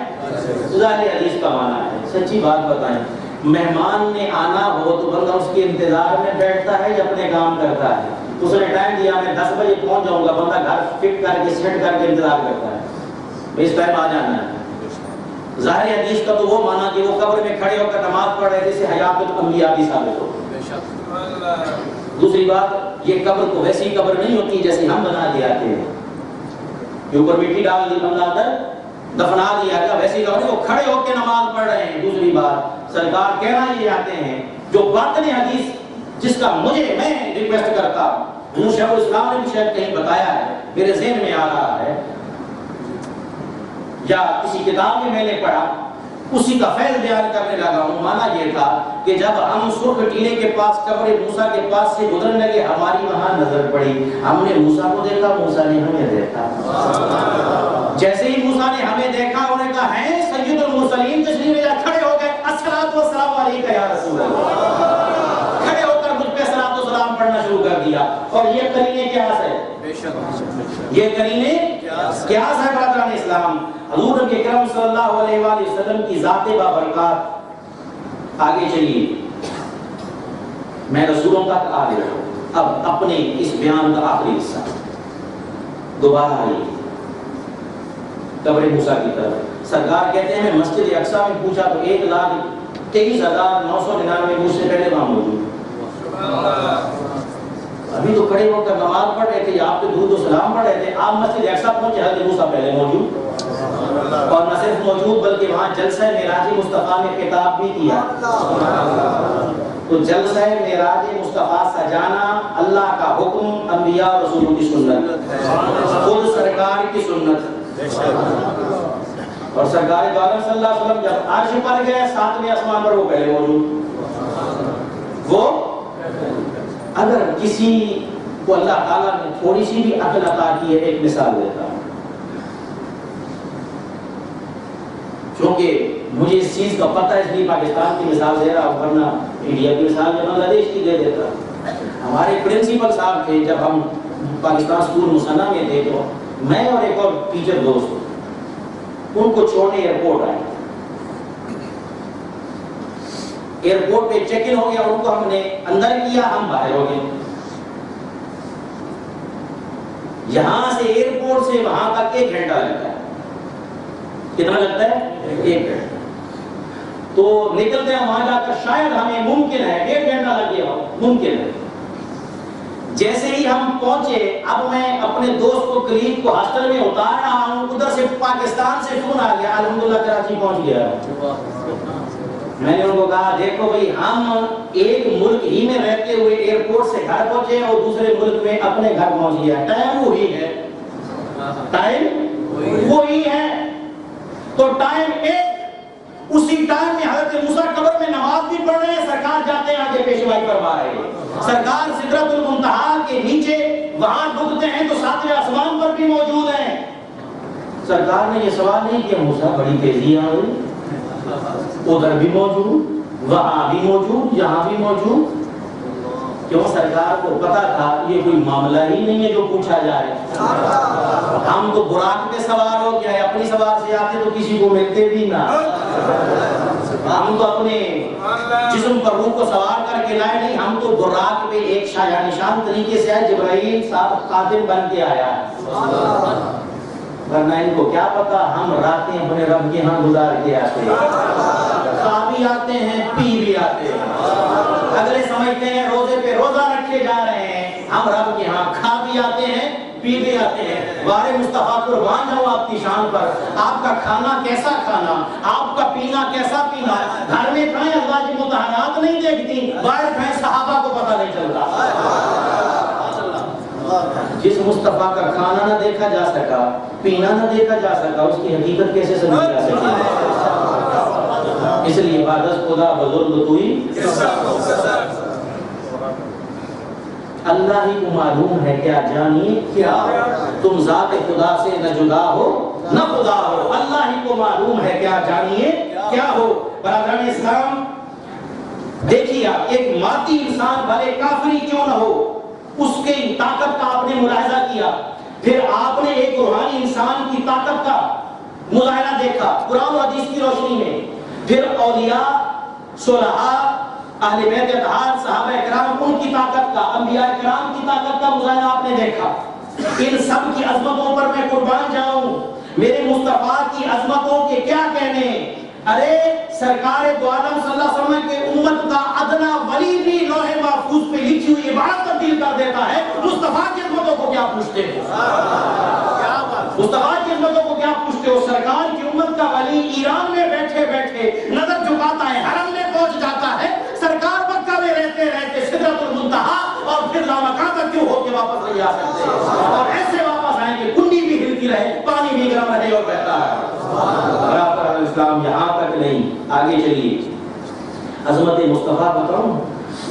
ظاہر حدیث کا معنی ہے۔ سچی بات بتائیں، مہمان نے آنا ہو تو بندہ اس کے انتظار میں بیٹھتا ہے یا اپنے کام کرتا ہے؟ اس نے ٹائم دیا میں 10 بجے پہنچ جاؤں گا، بندہ گھر فٹ کر کے سیٹ کر کے انتظار کرتا ہے اس ٹائم آ جانا ہے۔ ظاہر حدیث کا تو وہ مانا کہ وہ قبر میں کھڑے ہو کر نماز پڑھ رہے تھے، سے حیات الانبیاء بھی ثابت ہو۔ دوسری بات، یہ قبر کو ویسی قبر نہیں ہوتی جیسے ہم بنا دے آتے ہیں کہ اوپر مٹی ڈال دی بندہ کر دفنا دیا گیا، ویسی قبر نہیں، وہ کھڑے ہو کے نماز پڑھ رہے ہیں۔ دوسری بات، سرکار کہنا یہ آتے ہیں جو باطن حدیث جس کا میں ریکویسٹ کرتا ہوں، شیخ الاسلام نے بھی شاید کہیں بتایا ہے، میرے ذہن میں آ رہا ہے یا کسی کتاب میں نے پڑھا، اسی کا فیض بیان کرنے لگا ہوں۔ مانا یہ تھا کہ جب ہم سرخ ٹیلے کے پاس قبر موسیٰ کے پاس سے گزرنے لگے، ہماری وہاں نظر پڑی، ہم نے موسیٰ کو دیکھا، موسیٰ نے ہمیں دیکھا۔ جیسے ہی موسیٰ نے ہمیں دیکھا، انہوں نے کہا ہے سید المرسلین تشریف لے، کھڑے ہو گئے، الصلاۃ والسلام علیک یا رسول اللہ، کھڑے ہو کر مجھ پہ صلاۃ و سلام پڑھنا شروع کر دیا۔ اور یہ قرینے قیاس ہے، یہ قرینے قیاس ہے برادران اسلام۔ حضور نبی اکرم صلی اللہ علیہ وآلہ وسلم کی ذات بابرکات۔ آگے چلیے، میں رسولوں تک آ گیا ہوں، اب اپنے اس بیان کا آخری حصہ دوبارہ آئیے قبر موسیٰ کی طرف۔ سرکار کہتے ہیں میں مسجد اقصی میں پوچھا تو 1,23,999 مجھ سے پہلے وہاں موجود۔ ابھی تو کھڑے ہو کر نماز پڑھ رہے تھے، آپ کے درود و سلام پڑھ رہے تھے، آپ مسجد اقصی پہنچے، حضرت موسیٰ پہلے موجود، اور نہ صرف موجود بلکہ وہاں جلسہ معراج مصطفیٰ میں خطاب بھی کیا۔ تو جلسہ معراج مصطفیٰ سجانا اللہ کا حکم، انبیاء اور رسولوں کی سنت، خود سرکار کی سنت۔ اور سرکار دو عالم صلی اللہ علیہ وسلم جب عرش پر گئے، 7ویں آسمان پر وہ پہلے موجود۔ وہ اگر کسی کو اللہ تعالیٰ نے تھوڑی سی بھی عقل عطا کی ہے، ایک مثال دیتا ہوں، چونکہ مجھے اس چیز کا پتہ ہے اس لیے پاکستان کی مثال دے رہا ہوں، ورنہ انڈیا کی مثال میں بنگلہ دیش کی دے دیتا۔ ہمارے پرنسپل صاحب تھے، جب ہم پاکستان اسکول مسنہ میں تھے تو میں اور ایک اور ٹیچر دوست ان کو چھوڑنے ایئرپورٹ آئے۔ ایئرپورٹ پہ چیک ان ہو گیا، ان کو ہم نے اندر کیا، ہم باہر ہو گئے۔ یہاں سے ایئرپورٹ سے وہاں تک 1 گھنٹہ لگتا ہے۔ کتنا لگتا ہے؟ 1 گھنٹہ۔ تو نکلتے ہیں وہاں جا کر، شاید ہمیں ممکن ہے 1.5 گھنٹہ لگ گیا، ممکن ہے۔ جیسے ہی ہم پہنچے، اب میں اپنے دوست کو کلیگ کو ہاسٹل میں اتار رہا ہوں، ادھر سے پاکستان سے فون آ گیا، الحمدللہ کراچی پہنچ گیا۔ میں نے ان کو کہا دیکھو بھائی، ہم ایک ملک ہی میں رہتے ہوئے ایئرپورٹ سے گھر پہنچے اور دوسرے ملک میں اپنے گھر پہنچ گیا، ٹائم وہی ہے، ٹائم وہی ہے۔ تو ٹائم ایک، اسی ٹائم میں حضرت موسیٰ قبر میں نماز بھی پڑھ رہے ہیں، سرکار جاتے ہیں آگے پیشوائی فرما رہے ہیں، سرکار سدرۃ المنتہا کے نیچے وہاں ڈوبتے ہیں تو 7ویں آسمان پر بھی موجود ہیں۔ سرکار نے یہ سوال نہیں کیا موسیٰ بڑی تیزی آ گئی، ادھر بھی موجود، وہاں بھی موجود، یہاں بھی موجود۔ کیوں؟ سرکار کو پتا تھا یہ کوئی معاملہ ہی نہیں ہے جو پوچھا جائے۔ ہم تو براق پہ سوار ہو گئے، اپنی سوار سے آتے تو کسی کو ملتے بھی نہ، ہم تو اپنے جسم پر روح کو سوار کر کے لائے نہیں، ہم تو براق پہ ایک شایع نشان طریقے سے آئے، جبرائیل صاحب خادم بن کے آیا ہے، ورنہ ان کو کیا پتا ہم راتیں اپنے رب کے ہاں گزار کے آتے ہیں، کھا بھی آتے ہیں، پی بھی آتے ہیں۔ اگلے سمجھتے ہیں روزے پہ روزہ رکھے جا رہے ہیں، ہم رب کے ہاں کھا بھی آتے ہیں، پی بھی آتے ہیں۔ وارے مصطفیٰ قربان جاؤں آپ کی شان پر، آپ کا کھانا کیسا کھانا، آپ کا پینا کیسا پینا، گھر میں کھائیں ازواج مطہرات نہیں دیکھتی، باہر کھائیں صحابہ کو پتہ نہیں چلتا۔ جس مصطفیٰ کا کھانا نہ دیکھا جا سکا، پینا نہ دیکھا جا سکا، اس کی حقیقت کیسے سمجھی جا سکے؟ اس لیے عبادت خدا بزرگ توئی، اللہ ہی کو معلوم ہے کیا جانیے کیا، تم ذات خدا سے نہ جدا ہو نہ خدا ہو، اللہ ہی کو معلوم ہے کیا جانیے کیا ہو۔ برادران اسلام دیکھیے، ایک مادی انسان بھلے کافری کیوں نہ ہو، اس کی طاقت کا آپ نے ملاحظہ کیا، پھر آپ نے ایک روحانی انسان کی طاقت کا مظاہرہ دیکھا قرآن و حدیث کی روشنی میں، پھر اولیاء صلحاء، اہل بیت اطہار، صحابہ کرام، ان کی طاقت کا، انبیاء کرام کی طاقت کا مظاہرہ آپ نے دیکھا. ان سب کی عظمتوں پر میں قربان جاؤں. میرے مصطفیٰ کی عظمتوں کے کیا کہنے. ارے سرکار دو عالم صلی اللہ علیہ وسلم کے امت کا ادنا ولی بھی لوح محفوظ پہ لکھی ہوئی عبارت تبدیل کر دیتا ہے. مصطفیٰ کی عظمتوں کو کیا پوچھتے ہو؟ مصطفیٰ کی عظمتوں کو کیا پوچھتے ہو؟ سرکار کی امت کا ولی ایران میں بیٹھے بیٹھے نظر جھکاتا ہے، حرم میں پہنچ جاتا ہے. سرکار مکہ میں رہتے رہتے سدرۃ المنتہا اور پھر لامکان تک کیوں ہو کے واپس نہیں آ سکتے؟ اور ایسے واپس آئیں گے کنڈی بھی ہلتی رہے، پانی بھی گرم رہے اور بہتا ہے. برابر اسلام یہاں تک نہیں، آگے چلیے. عظمت مصطفیٰ بتاؤں،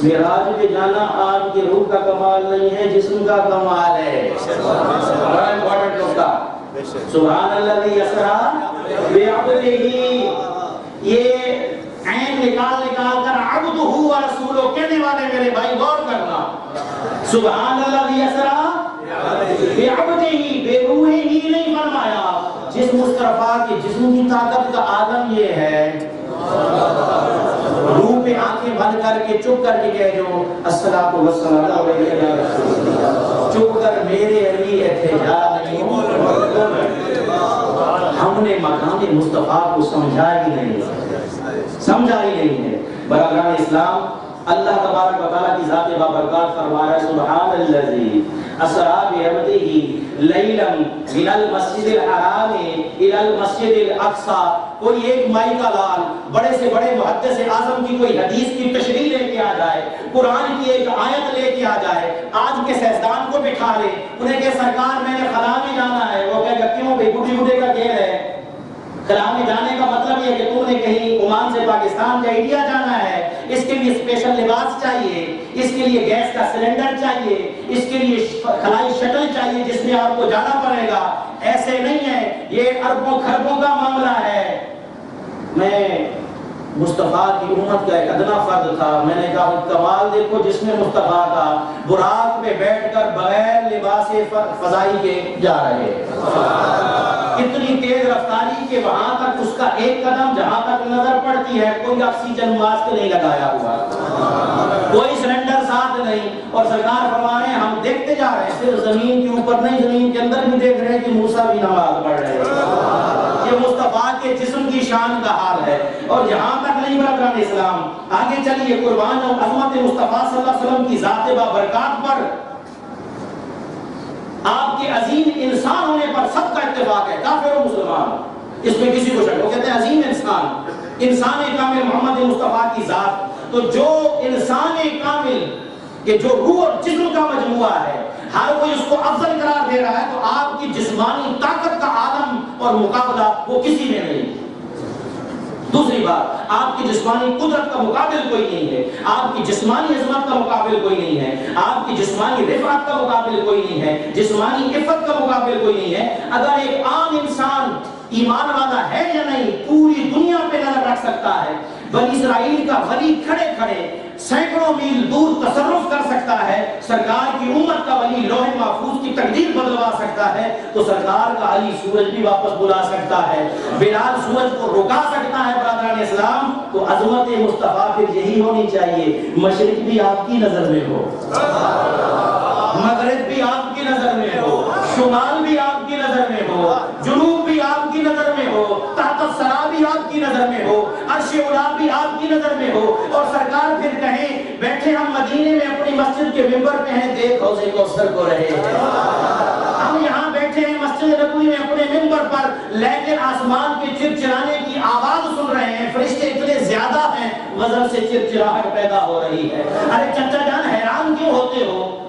معراج پہ جانا آپ کے روح کا کمال نہیں ہے، جسم کا کمال ہے. بڑا امپورٹنٹ نقطہ. سبحان الذی اسریٰ بعبدہ، یہ عین نکال کر عبدہ و رسولہ کہنے والے میرے بھائی غور کرنا. سبحان الذی اسریٰ بعبدہ، بے روح ہی نہیں فرمایا. جس مصطفیٰ کے جسم کی طاقت کا عالم یہ ہے، روح پہ آنکھیں بند کر کے چپ کر کے کہہ جو الصلاۃ والسلام علیہ یا رسول اللہ، چپ کر میرے علی اتجا نہیں. ہم نے مقام مصطفیٰ کو سمجھا ہی نہیں ہے. برادران اسلام، اللہ تبارک و تعالیٰ کی ذات بابرکات فرما رہا ہے سبحان الذی اسریٰ بعبدہ لیلا من المسجد الحرام الی المسجد الاقصی. کوئی ایک مائی کا لال بڑے سے بڑے محدث اعظم کی کوئی حدیث کی تشریح لے کے آ جائے، قرآن کی ایک آیت لے کے آ جائے، آج کے سیاستدان کو بٹھا لے، انہیں کہ سرکار میں نے خلا میں جانا ہے. وہ کہے گا کیوں بھائی، بڈھی بڈھے کا کہہ رہے ہیں. خلا میں جانے کا مطلب یہ ہے کہ تم نے کہیں عمان سے پاکستان یا انڈیا جانا ہے، اس کے لیے اسپیشل لباس چاہیے، اس کے لیے گیس کا سلنڈر چاہیے، اس کے لیے خلائی شٹل چاہیے جس میں آپ کو جانا پڑے گا. ایسے نہیں ہے، یہ اربوں خربوں کا معاملہ ہے. میں مصطفیٰ کی امت کا ایک ادنا فرد تھا. میں نے کہا کمال دیکھو جس میں مصطفیٰ کا، براق پہ بیٹھ کر بغیر لباس فضائی کے جا رہے، اتنی تیز رفتاری کہ وہاں تک اس کا ایک قدم جہاں تک نظر پڑتی ہے کوئی آکسیجن ماسک نہیں لگایا ہوا، کوئی سلنڈر ساتھ نہیں. اور سرکار فرما رہے ہیں ہم دیکھتے جا رہے ہیں، صرف زمین کے اوپر نہیں، زمین کے اندر بھی دیکھ رہے ہیں کہ موسیٰ بھی نماز پڑھ رہے ہیں. یہ مصطفیٰ کے جسم کی شان کا حال ہے. اور یہاں تک نہیں برادران اسلام، آگے چلیے. قربان اور عظمت مصطفیٰ صلی اللہ علیہ وسلم کی ذات بابرکات پر، آپ کے عظیم انسان ہونے پر سب کا اتفاق ہے، کافر و مسلمان، اس میں کسی کو شک. وہ کہتے ہیں عظیم انسان کامل محمد مصطفیٰ کی ذات. تو جو انسان کامل کہ جو روح اور جسم کا مجموعہ ہے، ہر کوئی اس کو افضل قرار دے رہا ہے، تو آپ کی جسمانی طاقت کا عالم اور مقابلہ وہ کسی میں نہیں. دوسری بات، آپ کی جسمانی قدرت کا مقابل کوئی نہیں ہے، آپ کی جسمانی عظمت کا مقابل کوئی نہیں ہے، آپ کی جسمانی رفعت کا مقابل کوئی نہیں ہے، جسمانی عفت کا مقابل کوئی نہیں ہے. اگر ایک عام انسان ایمان والا ہے یا نہیں، پوری دنیا پہ نظر رکھ سکتا ہے. بنی اسرائیل کا ولی کھڑے کھڑے سینکڑوں میل دور تصرف کر سکتا ہے، سرکار کی امت کا ولی لوح محفوظ کی تقدیر بدلوا سکتا ہے، تو سرکار کا علی سورج بھی واپس بلا سکتا ہے، بلال سورج کو رکا سکتا ہے. برادران اسلام، تو عظمت مصطفیٰ پھر یہی ہونی چاہیے، مشرق بھی آپ کی نظر میں ہو، مغرب بھی آپ کی نظر میں ہو، شمال بھی آپ کی نظر میں ہو، جنوب بھی آپ کی نظر میں ہو، تحت الثری بھی آپ کی نظر میں ہو، عرش اولی بھی آپ کی نظر میں ہو. اور سرکار پھر کہیں بیٹھے ہم مدینے میں اپنی مسجد کے ممبر پہ ہیں، دیکھ حوض کوثر کو رہے ہیں. ہم یہاں بیٹھے ہیں مسجد نبوی میں اپنے ممبر پر، لیکن آسمان کے چرچرانے کی آواز سن رہے ہیں، فرشتے اتنے زیادہ ہیں، غضب سے چرچراہٹ پیدا ہو رہی ہے. ارے چچا جان حیران کیوں ہوتے ہو؟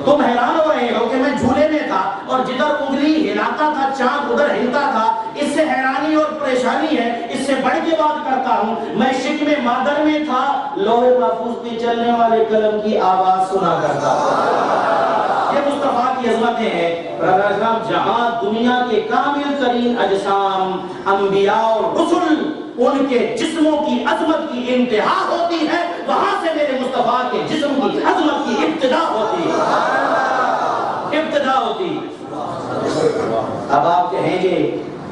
تم حیران ہو رہے ہو کہ میں جھولے میں تھا اور جدھر انگلی ہلاتا تھا چاند ادھر ہلتا تھا. اس سے حیرانی اور پریشانی ہے، اس سے بڑھ کے بات کرتا ہوں. میں شکم مادر میں تھا، لوح محفوظ پہ چلنے والے قلم کی آواز سنا کرتا تھا. یہ مصطفیٰ کی عظمتیں ہیں. برادر اسلام، جہاں دنیا کے کامل ترین اجسام انبیاء اور رسل ان کے جسموں کی عظمت کی انتہا ہوتی ہے، وہاں سے میرے مصطفیٰ کے جسم کی عظمت کی ابتدا ہوتی ہے، ابتدا ہوتی. اب آپ کہیں گے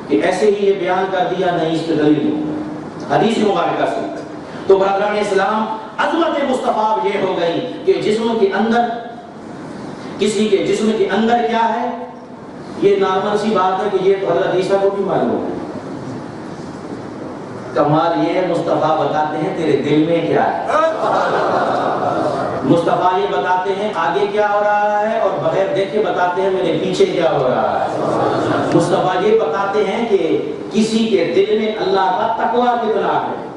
کہ ایسے ہی یہ بیان کر دیا، نہیں، اس پہ دلیل حدیث مبارکہ سے. تو برادران اسلام عظمت مصطفیٰ یہ ہو گئی کہ جسم کے اندر، کسی کے جسم کے اندر کیا ہے، یہ نارمل سی بات ہے کہ یہ تو حضرت عیسیٰ کو بھی معلوم ہے۔ کمال یہ ہے مصطفیٰ بتاتے ہیں تیرے دل میں کیا ہے، مصطفیٰ یہ بتاتے ہیں آگے کیا ہو رہا ہے، اور بغیر دیکھے بتاتے ہیں میرے پیچھے کیا ہو رہا ہے۔ مصطفیٰ یہ بتاتے ہیں کہ کسی کے دل میں اللہ کا تقوی کتنا ہے،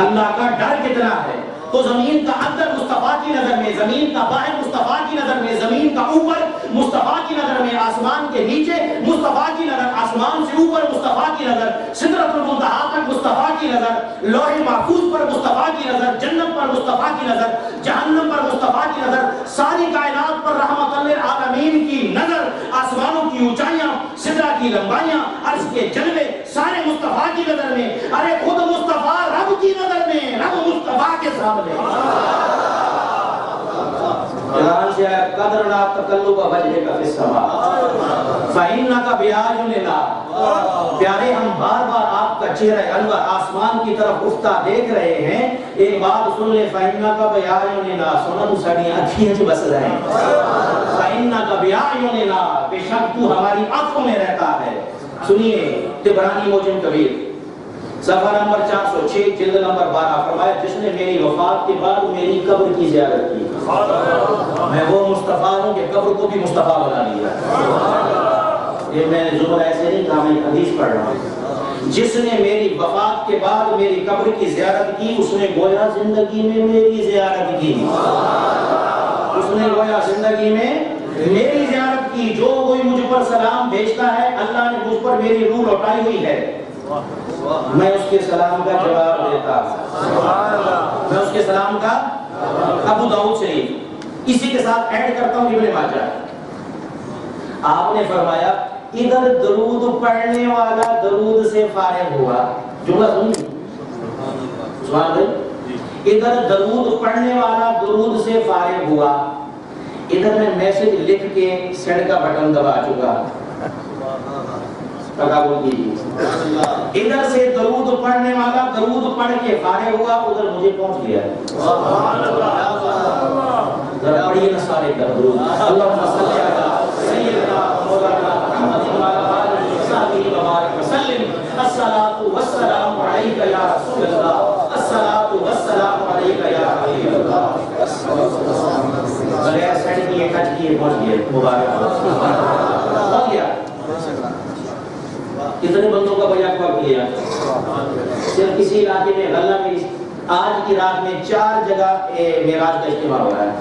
اللہ کا ڈر کتنا ہے۔ تو زمین کا اندر مصطفیٰ کی نظر میں، زمین کا باہر مصطفیٰ کی نظر میں، زمین کا اوپر مصطفیٰ کی نظر میں، آسمان کے نیچے مصطفیٰ کی نظر، آسمان سے اوپر مصطفیٰ کی نظر، سدرۃ المنتہا تک مصطفیٰ کی نظر، لوح محفوظ پر مصطفیٰ کی نظر، جنت پر مصطفیٰ کی نظر، جہنم پر مصطفیٰ کی نظر، ساری کائنات پر رحمت للعالمین کی نظر، آسمانوں کی اونچائیاں، سدرہ کی لمبائیاں، عرش کے جلوے سارے مصطفیٰ کی نظر میں۔ ارے خود مصطفیٰ رب کی نظر میں، رب مصطفیٰ کے سامنے۔ قرآن سے آیا قدر لا تقلب وجہک فی السماء فإنک بأعیوننا۔ پیارے ہم بار بار آپ کا چہرہ انور آسمان کی طرف اٹھتا دیکھ رہے ہیں، ایک بات سن لے، فإنک بأعیوننا، سونا تو ساڑی آنکھیں جو بس رہے ہیں، فإنک بأعیوننا، بے شک تو ہماری آنکھوں میں رہتا ہے۔ سنیے طبرانی معجم کبیر صفحہ نمبر 406 جلد نمبر 12، فرمایا جس نے میری وفات کے بعد میری قبر کی زیارت کی، میں وہ مصطفیٰ ہوں کہ قبر کو بھی مصطفیٰ بنا لیا۔ یہ میں نے زبر ایسے نہیں کہا، میں حدیث پڑھ رہا ہوں۔ جس نے میری وفات کے بعد میری قبر کی زیارت کی، اس نے گویا زندگی میں میری زیارت کی، اس نے گویا زندگی میں میری زیارت کی۔ جو کوئی مجھ پر سلام بھیجتا ہے، اللہ نے مجھ پر میری روح لوٹائی ہوئی ہے، میں اس کے سلام کا جواب دیتا ہوں، میں اس کے سلام کا۔ ابو داؤد شریف، اسی کے ساتھ ایڈ کرتا ہوں ابن ماجہ، آپ نے فرمایا ادھر درود پڑھنے والا درود سے فارغ ہوا، جملہ سنیے سبحان اللہ، ادھر درود پڑھنے والا درود سے فارغ ہوا، ادھر میں میسج لکھ کے سینڈ کا بٹن دبا چکا، تقابل کیجیے، ادھر سے درود پڑھنے والا درود پڑھ کے فارغ ہوا، ادھر مجھے پہنچ گیا۔ ذرا پڑھیے نا سارے درود، اللہم صلی علی سیدنا مولانا محمد وعلی آلہ وصحبہ وبارک وسلم، الصلاۃ والسلام علیک یا رسول اللہ، الصلاۃ والسلام علیک یا حبیب اللہ۔ بغیر سینڈ کیے ٹچ کیے پہنچ گئے، مبارک ہو گیا۔ کتنے بندوں کا بیان کیا، صرف کسی علاقے میں غلہ میں آج کی رات میں 4 جگہ معراج کا اجتماع ہو رہا ہے۔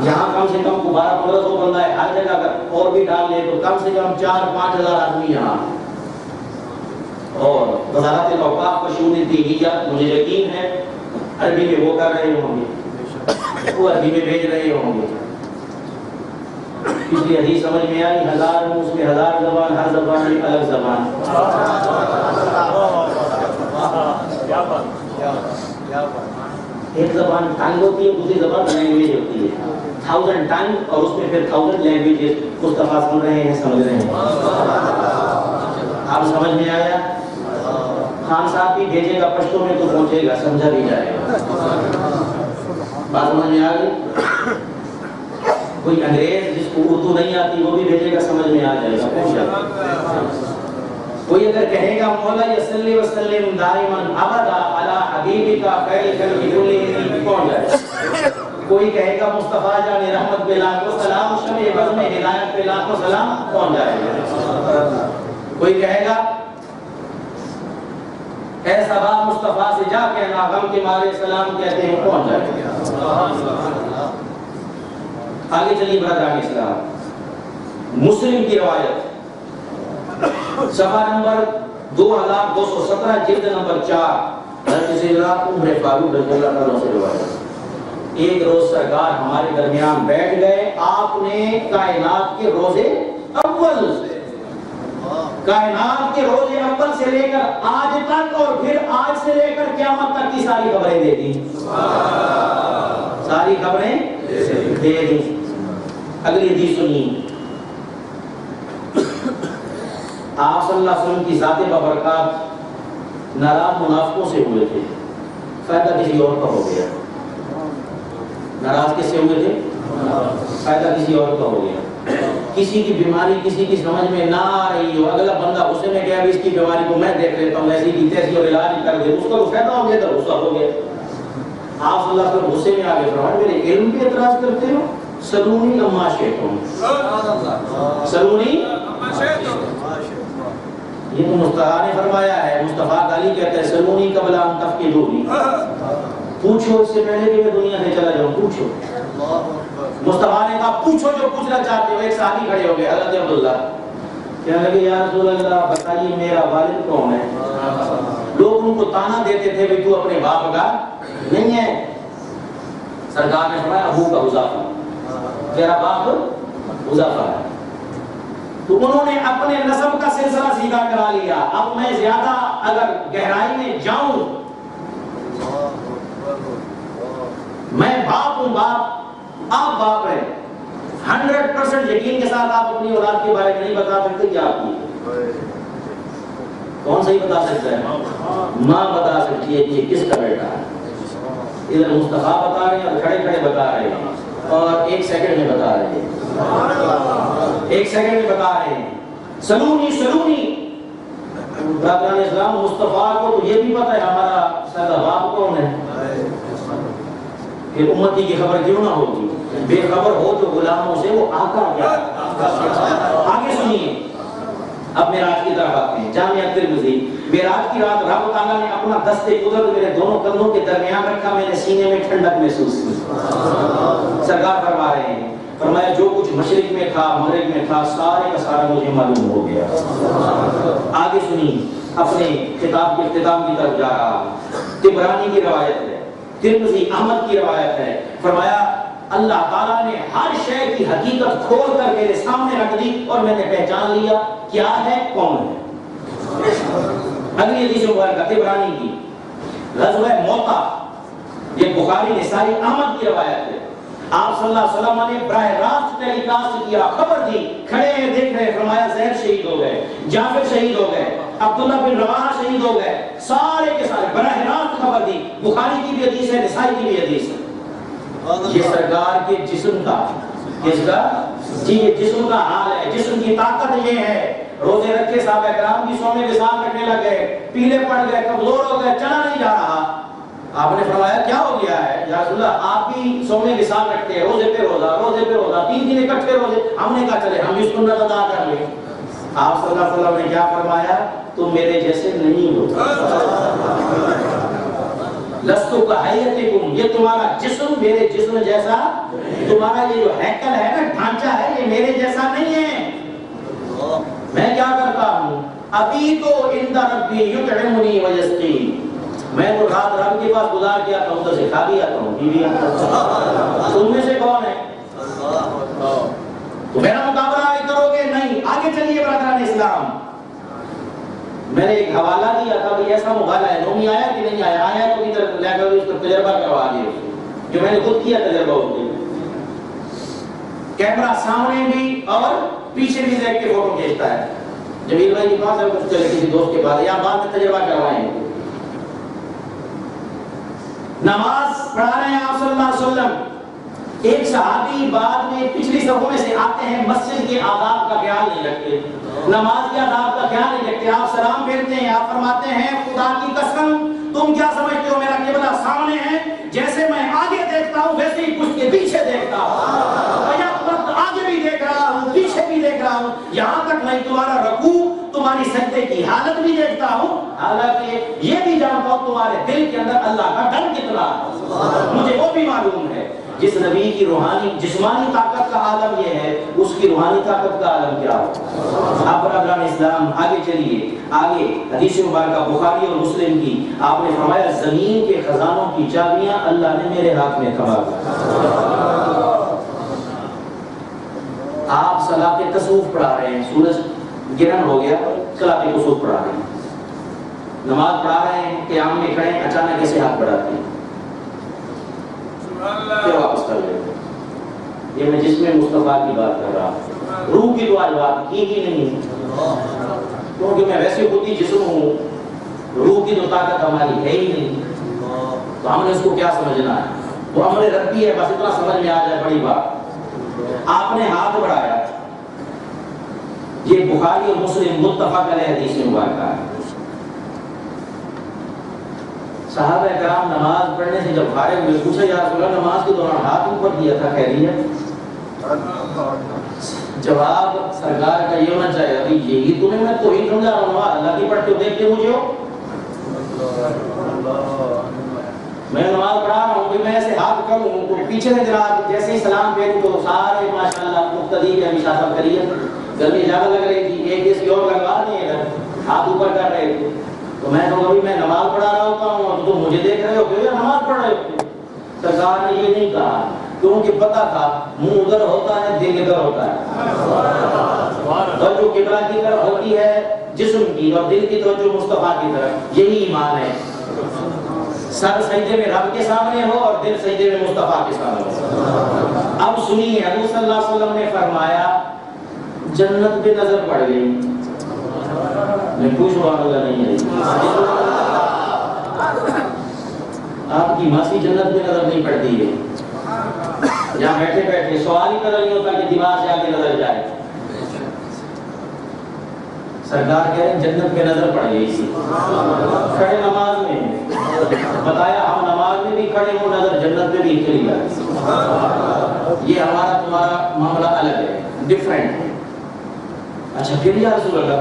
یہاں کم سے کم 1200-1500 بندہ ہے، ہر جگہ اگر اور بھی ڈال لے تو کم سے کم 4-5 ہزار آدمی یہاں۔ اور وزارت الاوقاف و شؤون دینیہ مجھے یقین ہے عربی میں وہ کر رہے ہوں گے، وہ عربی میں بھیج رہے ہوں گے۔ اس لیے حدیث سمجھ میں آئی، 1000 منہ اس میں 1000 زبان، ہر زبان میں الگ زبان۔ ایک زبان ٹنگ ہوتی ہے، دوسری زبان لینگویج ہوتی ہے، 1000 ٹنگ اور اس میں پھر 1000 لینگویجز۔ مصطفیٰ سن رہے ہیں، سمجھ رہے ہیں، آپ سمجھ میں آیا؟ خان صاحب بھی بھیجے گا پشتوں میں تو پہنچے گا، سمجھا بھی جائے گا، بات سمجھ میں آ گئی؟ کوئی انگریز جس کو اردو نہیں آتی وہ بھی بھیجے گا، سمجھ میں آ جائے گا، پہنچ جائے گا۔ کوئی اگر کہے گا مولا صلی وسلم دائما ابدا علی حبیبک خیر الخلق کلہم، پہنچ جائے گا۔ کوئی کہے گا مصطفیٰ جان رحمت پہ لاکھوں سلام، شمع بزم ہدایت پہ لاکھوں سلام، پہنچ جائے گا۔ کوئی کہے گا اے صبا مصطفیٰ سے جا کہنا غم کے مارے سلام کہتے ہیں، پہنچ جائے گا۔ آگے چلیے برادران اسلام، مسلم کی روایت صفحہ نمبر 2217 جلد نمبر 4، حضرت سیدنا عمر فاروق رضی اللہ عنہ سے روایت۔ ایک روز سرکار ہمارے درمیان بیٹھ گئے، آپ نے کائنات کے روز اول سے لے کر آج تک اور پھر آج سے لے کر قیامت تک کی ساری خبریں دے دی، ساری خبریں دے دی۔ اگلی حدیث سنیے، آپ صلی اللہ علیہ وسلم کی ذات بابرکات ناراض منافقوں سے ہوئے تھے، فائدہ کسی اور کا ہو گیا. ناراض کس سے ہوئے تھے؟ فائدہ کسی اور کا ہو گیا. کسی کی بیماری کسی کی سمجھ میں نہ آ رہی ہو, اگلا بندہ غصے میں گیا, اس کی بیماری کو میں دیکھ لیتا ہوں, ایسی کی تیسی اور علاج کر دے, اس کا تو فائدہ ہو گیا, تو غصہ ہو گیا. آپ صلی اللہ علیہ وسلم غصے میں آ گئے, فرمایا میرے علم پہ اعتراض کرتے ہو, سلونی اما شئتم, سلونی. یہ تو مصطفیٰ نے فرمایا ہے. مصطفیٰ علی کہتے ہیں سلونی قبل ان تفقدونی, پوچھو اس سے پہلے کہ میں دنیا سے چلا جاؤں, پوچھو. مصطفیٰ نے کہا پوچھو جو پوچھنا چاہتے ہو. ایک صحابی کھڑے ہو گئے, حضرت عبداللہ, کہنے لگے یا رسول اللہ بتائیے میرا والد کون ہے. لوگ ان کو تانا دیتے تھے کہ تو اپنے باپ کا نہیں ہے. سرکار نے فرمایا ابو کا حذیفہ, تیرا باپ حذیفہ ہے. تو انہوں نے اپنے نسب کا سلسلہ سیدھا کرا لیا. اب میں زیادہ اگر گہرائی میں جاؤں, میں باپ ہوں, باپ آپ باپ ہیں, 100% یقین کے ساتھ آپ اپنی اولاد کے بارے میں نہیں بتا سکتے کیا آپ کی. کون صحیح بتا سکتا ہے؟ ماں بتا سکتی ہے کہ یہ کس کا بیٹا ہے. ادھر مصطفیٰ بتا رہے ہیں اور کھڑے کھڑے بتا رہے ہیں, اور ایک سیکنڈ میں بتا رہے ہیں, ایک سیکنڈ میں بتا رہے ہیں. سلونی سلونی. برادران اسلام, مصطفیٰ کو تو یہ بھی پتا ہے ہمارا سادہ باپ کون ہے. کہ امتی کی خبر کیوں نہ ہوگی, بے خبر ہو جو غلاموں سے وہ آقا کیا. آگے سنیے, اب معراج کی طرف آتے ہیں. جامعہ ترمذی, معراج کی رات رب تعالیٰ نے اپنا دست قدرت میرے دونوں کندھوں کے درمیان رکھا, میں نے سینے میں ٹھنڈک محسوس کی. سرکار فرما رہے ہیں, فرمایا جو کچھ مشرق میں تھا مغرب میں تھا سارے کا سارا مجھے معلوم ہو گیا. آگے سنیے, اپنے خطاب کے اختتام کی طرف جا رہا. طبرانی کی روایت ہے, ترمذی احمد کی روایت ہے. فرمایا اللہ تعالیٰ نے ہر شے کی حقیقت کھول کر میرے سامنے رکھ دی اور میں نے پہچان لیا کیا ہے کون ہے. اگلی حدیث مبارکہ طبرانی کی, غزوہ موطا, یہ بخاری نسائی احمد کی روایت ہے. آپ صلی اللہ علیہ وسلم نے براہ راست ٹیلی کاسٹ کیا, خبر دی, کھڑے ہیں دیکھ رہے. فرمایا زید شہید ہو گئے, جعفر شہید ہو گئے, عبداللہ بن رواحہ شہید ہو گئے, سارے کے سارے براہ راست خبر دی. بخاری کی بھی حدیث ہے, نسائی کی بھی حدیث ہے. یہ سرکار کے جسم کا, کس کا جی, یہ جسم کا حال ہے. جسم کی طاقت یہ ہے. روزے رکھے صحابہ کرام کی سونے کے ساتھ رکھنے لگے, پیلے پڑ گئے, کمزور ہو گئے, چلا نہیں جا رہا. آپ نے فرمایا کیا ہو گیا ہے یا رسول اللہ, آپ بھی سونے کے ساتھ رکھتے ہیں, روزے پہ روزہ, روزے پہ روزہ, 3 دن اکٹھے روزے. ہم نے کہا چلے ہم بھی سنت ادا کر لیں. آپ صلی اللہ علیہ وسلم نے کیا فرمایا, تم میرے جیسے نہیں ہو. لستو کہیتکم, یہ تمہارا جسم میرے جسم جیسا, تمہارا یہ جو ہیکل ہے نا, ڈھانچہ ہے, یہ میرے جیسا نہیں ہے. میں کیا کرتا ہوں, ابھی تو عند ربی یطعمنی ویسقین, میں تو رات رب کے پاس گزار کے آتا ہوں, تو سے کھا بھی آتا ہوں, پی بھی آتا ہوں. تم میں سے کون ہے تو میرا مقابلہ کرو گے نہیں. آگے چلیے برادران اسلام, میں نے ایک حوالہ دیا تھا کہ ایسا مغالہ ہے, نومی آیا کہ نہیں آیا, آیا تو ادھر لے کر اس کا تجربہ کروا دیا, جو میں نے خود کیا تجربہ اس دن. کیمرہ سامنے بھی اور پیچھے بھی دیکھ کے فوٹو کھینچتا ہے. جمیل بھائی کے پاس ہے, کچھ چلے کسی دوست کے پاس, یا بعد میں تجربہ کروائیں گے. نماز پڑھا رہے ہیں آپ صلی اللہ علیہ وسلم, ایک صحابی بعد میں پچھلی صفوں میں سے آتے ہیں, مسجد کے آداب کا خیال نہیں رکھتے, نماز کے آداب کا خیال نہیں رکھتے. آپ سلام پھیرتے ہیں, آپ فرماتے ہیں خدا کی قسم تم کیا سمجھتے ہو میرا قبلہ سامنے ہے, جیسے میں آگے دیکھتا ہوں ویسے ہی کچھ کے پیچھے دیکھتا ہوں, آگے بھی دیکھ رہا ہوں پیچھے بھی دیکھ رہا ہوں, یہاں تک میں تمہارا رکوع تمہاری سجدے کی حالت بھی دیکھتا ہوں, حالانکہ یہ بھی جانتا ہوں تمہارے دل کے اندر اللہ کا ڈر کتنا ہے, مجھے وہ بھی معلوم ہے. جس نبی کی روحانی جسمانی طاقت کا عالم یہ ہے, اس کی روحانی طاقت کا عالم کیا ہو. آپ برادران اسلام آگے چلیے, آگے حدیث مبارکہ بخاری اور مسلم کی. آپ نے فرمایا زمین کے خزانوں کی چابیاں اللہ نے میرے ہاتھ میں تھما دی. آپ صلاۃ کسوف پڑھا رہے ہیں, سورج گرہن ہو گیا, صلاۃ کسوف پڑھا رہے ہیں, نماز پڑھا رہے ہیں, قیام میں کھڑے, اچانک ایسے ہاتھ بڑھاتے ہیں, پھر واپس کر لیتے. یہ میں جس میں مصطفیٰ کی بات کر رہا ہوں, روح کی تو آج بات کی ہی نہیں, کیونکہ میں ویسے خود ہی جسم ہوں, روح کی تو طاقت ہماری ہے ہی نہیں. تو ہم نے اس کو کیا سمجھنا ہے؟ وہ امر ربی ہے، بس اتنا سمجھ میں آ جائے بڑی بات۔ آپ نے ہاتھ بڑھایا، یہ بخاری اور مسلم متفق علیہ حدیث مبارکہ ہے۔ صحابہ کرام نماز پڑھنے سے جب فارغ ہوئے پوچھا یا رسول اللہ نماز کے دوران ہاتھ اوپر کیا تھا خیریت؟ جواب سرکار کا یہ ہونا چاہیے ابھی یہی تمہیں میں توحید سمجھا رہا ہوں، اللہ کی پڑھتے ہو دیکھتے مجھے ہو، میں نماز پڑھا رہا ہوں کہ میں ایسے ہاتھ کروں تو پیچھے سے جناب جیسے ہی سلام پھیروں تو سارے ماشاءاللہ مقتدی کے ہمیشہ سب کریے، گرمی زیادہ لگ رہی تھی، ایک اس کی اور لگوا نہیں ہے، ہاتھ اوپر کر رہے تھے، تو میں کہوں ابھی میں نماز پڑھا رہا ہوتا ہوں اور تم مجھے دیکھ رہے ہو کہ نماز پڑھ رہے ہو۔ سرکار نے یہ نہیں کہا کیونکہ پتا تھا منہ ادھر ہوتا ہے دل ادھر ہوتا ہے، اور جو قبلہ کی طرف ہوتی ہے جسم کی اور دل کی توجہ مصطفیٰ کی طرف، یہی ایمان ہے۔ سر سجدے میں رب کے سامنے ہو اور دل سجدے میں مصطفیٰ کے سامنے ہو۔ اب سنیے حضور صلی اللہ علیہ وسلم نے فرمایا جنت پہ نظر پڑ گئی، میں کوئی سبحان اللہ نہیں ہے، آپ کی ماسی جنت پہ نظر نہیں پڑتی ہے، یہاں بیٹھے بیٹھے سوال ہی پیدا نہیں ہوتا کہ دماغ سے آگے نظر جائے۔ سرکار کہہ رہے ہیں جنت پہ نظر پڑ گئی تھی، کھڑے نماز میں بتایا ہم نماز میں بھی کھڑے ہوں نظر جنت پہ بھی چلی جاتی، یہ ہمارا تمہارا معاملہ الگ ہے، ڈیفرنٹ ہے۔ اچھا پھر یا رسول اللہ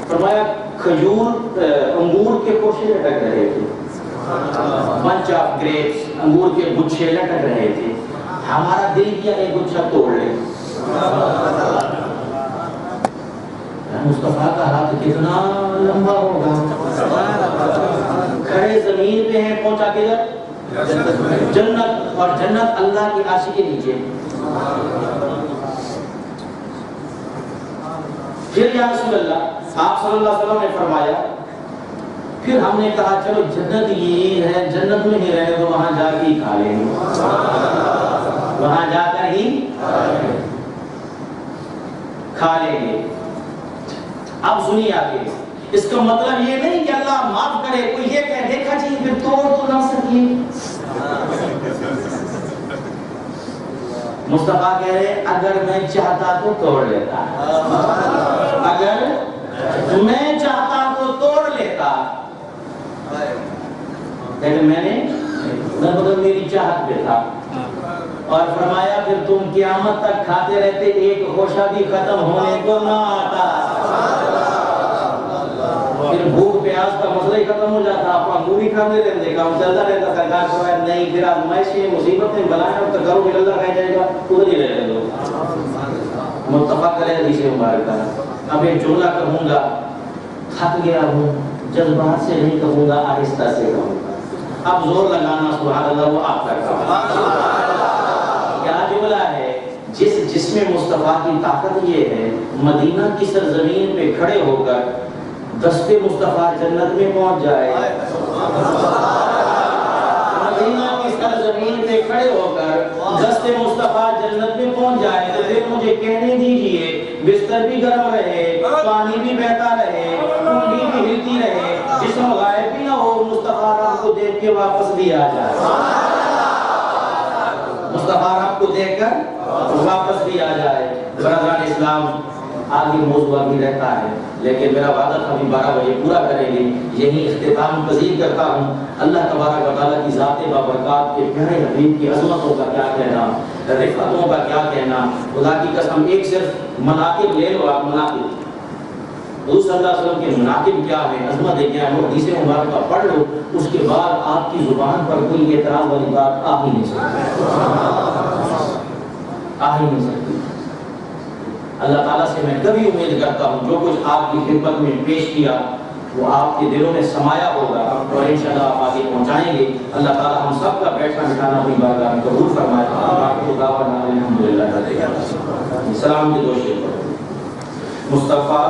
فرمایا کھجور انگور کے کوشے لٹک رہے تھے، بنچ آف گریپس انگور کے گچھے لٹک رہے تھے، ہمارا دل کیا ایک گچھا توڑ لے۔ مصطفیٰ کا ہاتھ کتنا لمبا ہوگا، کھڑے زمین پہ ہیں پہنچا کدھر جنت، اور جنت اللہ کی عرش کے نیچے۔ پھر یا رسول اللہ آپ صلی اللہ علیہ وسلم نے فرمایا پھر ہم نے کہا چلو جنت یہ ہے جنت میں ہی رہے تو وہاں جا کے ہی کھا لیں گے، وہاں جا کر ہی کھا لیں گے۔ اب سنیے آگے، اس کا مطلب یہ نہیں کہ اللہ معاف کرے، کوئی یہ کہہ دیکھا جی پھر توڑ تو نہ سکیے۔ مصطفیٰ کہہ رہے اگر میں چاہتا تو توڑ لیتا، اگر میں چاہتا تو توڑ لیتا، لیکن میں نے مطلب میری چاہت پہ تھا۔ اور فرمایا پھر تم قیامت تک کھاتے رہتے ایک خوشہ بھی ختم ہونے کو نہ آتا، پھر بھوک پیاس کا مسئلہ ہی ختم ہو جاتا، آپ انگور ہی کھاتے رہتے، کام چلتا رہتا۔ سرکار فرمایا نہیں پھر آزمائشیں مصیبتیں بلائیں اور تقرب اللہ رہ جائے گا، ادھر ہی رہنے دو۔ متفق علیہ حدیث مبارکہ۔ اب ایک جملہ کہوں گا، تھک گیا ہوں، جذبات سے نہیں کہوں گا، آہستہ سے کہوں گا، اب زور لگانا سبحان اللہ وہ آپ کا کام۔ کیا جملہ ہے؟ جس میں مصطفیٰ کی طاقت یہ ہے مدینہ کی سرزمین پہ کھڑے ہو کر دست مصطفیٰ جنت میں پہنچ جائے، مدینہ کی سرزمین پہ کھڑے ہو کر دست مصطفیٰ جنت میں پہنچ جائے تو پھر مجھے کہنے دیجئے بستر بھی گرم رہے، پانی بھی بہتا رہے، کنڈی بھی ہلتی رہے، جسم غائب بھی نہ ہو، مصطفیٰ آپ کو دیکھ کے واپس بھی آ جائے، مصطفیٰ آپ کو دیکھ کر واپس بھی آ جائے۔ برادران اسلام آگے موضوع بھی رہتا ہے لیکن میرا وعدہ تھا ابھی 12 بجے پورا کریں گے، یہی اختتام پذیر کرتا ہوں۔ اللہ تبارک و تعالیٰ کی ذات بابرکات کے پیارے حبیب کی عظمتوں کا کیا کہنا، رفعتوں کا کیا کہنا، خدا کی قسم ایک صرف مناقب لے لو آپ، مناقب حضور صلی اللہ علیہ وسلم کے مناقب کیا ہے، عظمتیں کیا ہے، وہ حدیث مبارکہ پڑھ لو، اس کے بعد آپ کی زبان پر کوئی اعتراض والی بات آ ہی نہیں سکتی، آ ہی نہیں سکتی۔ اللہ تعالیٰ سے میں کبھی امید کرتا ہوں جو کچھ آپ کی خدمت میں پیش کیا وہ آپ کے دلوں میں سمایا ہوگا اور انشاءاللہ آپ آگے پہنچائیں گے۔ اللہ تعالیٰ ہم سب کا بیٹھنا بٹھانا اپنی بارگاہ میں قبول فرمائے۔ الحمدللہ، سلام کے دو شیر مصطفیٰ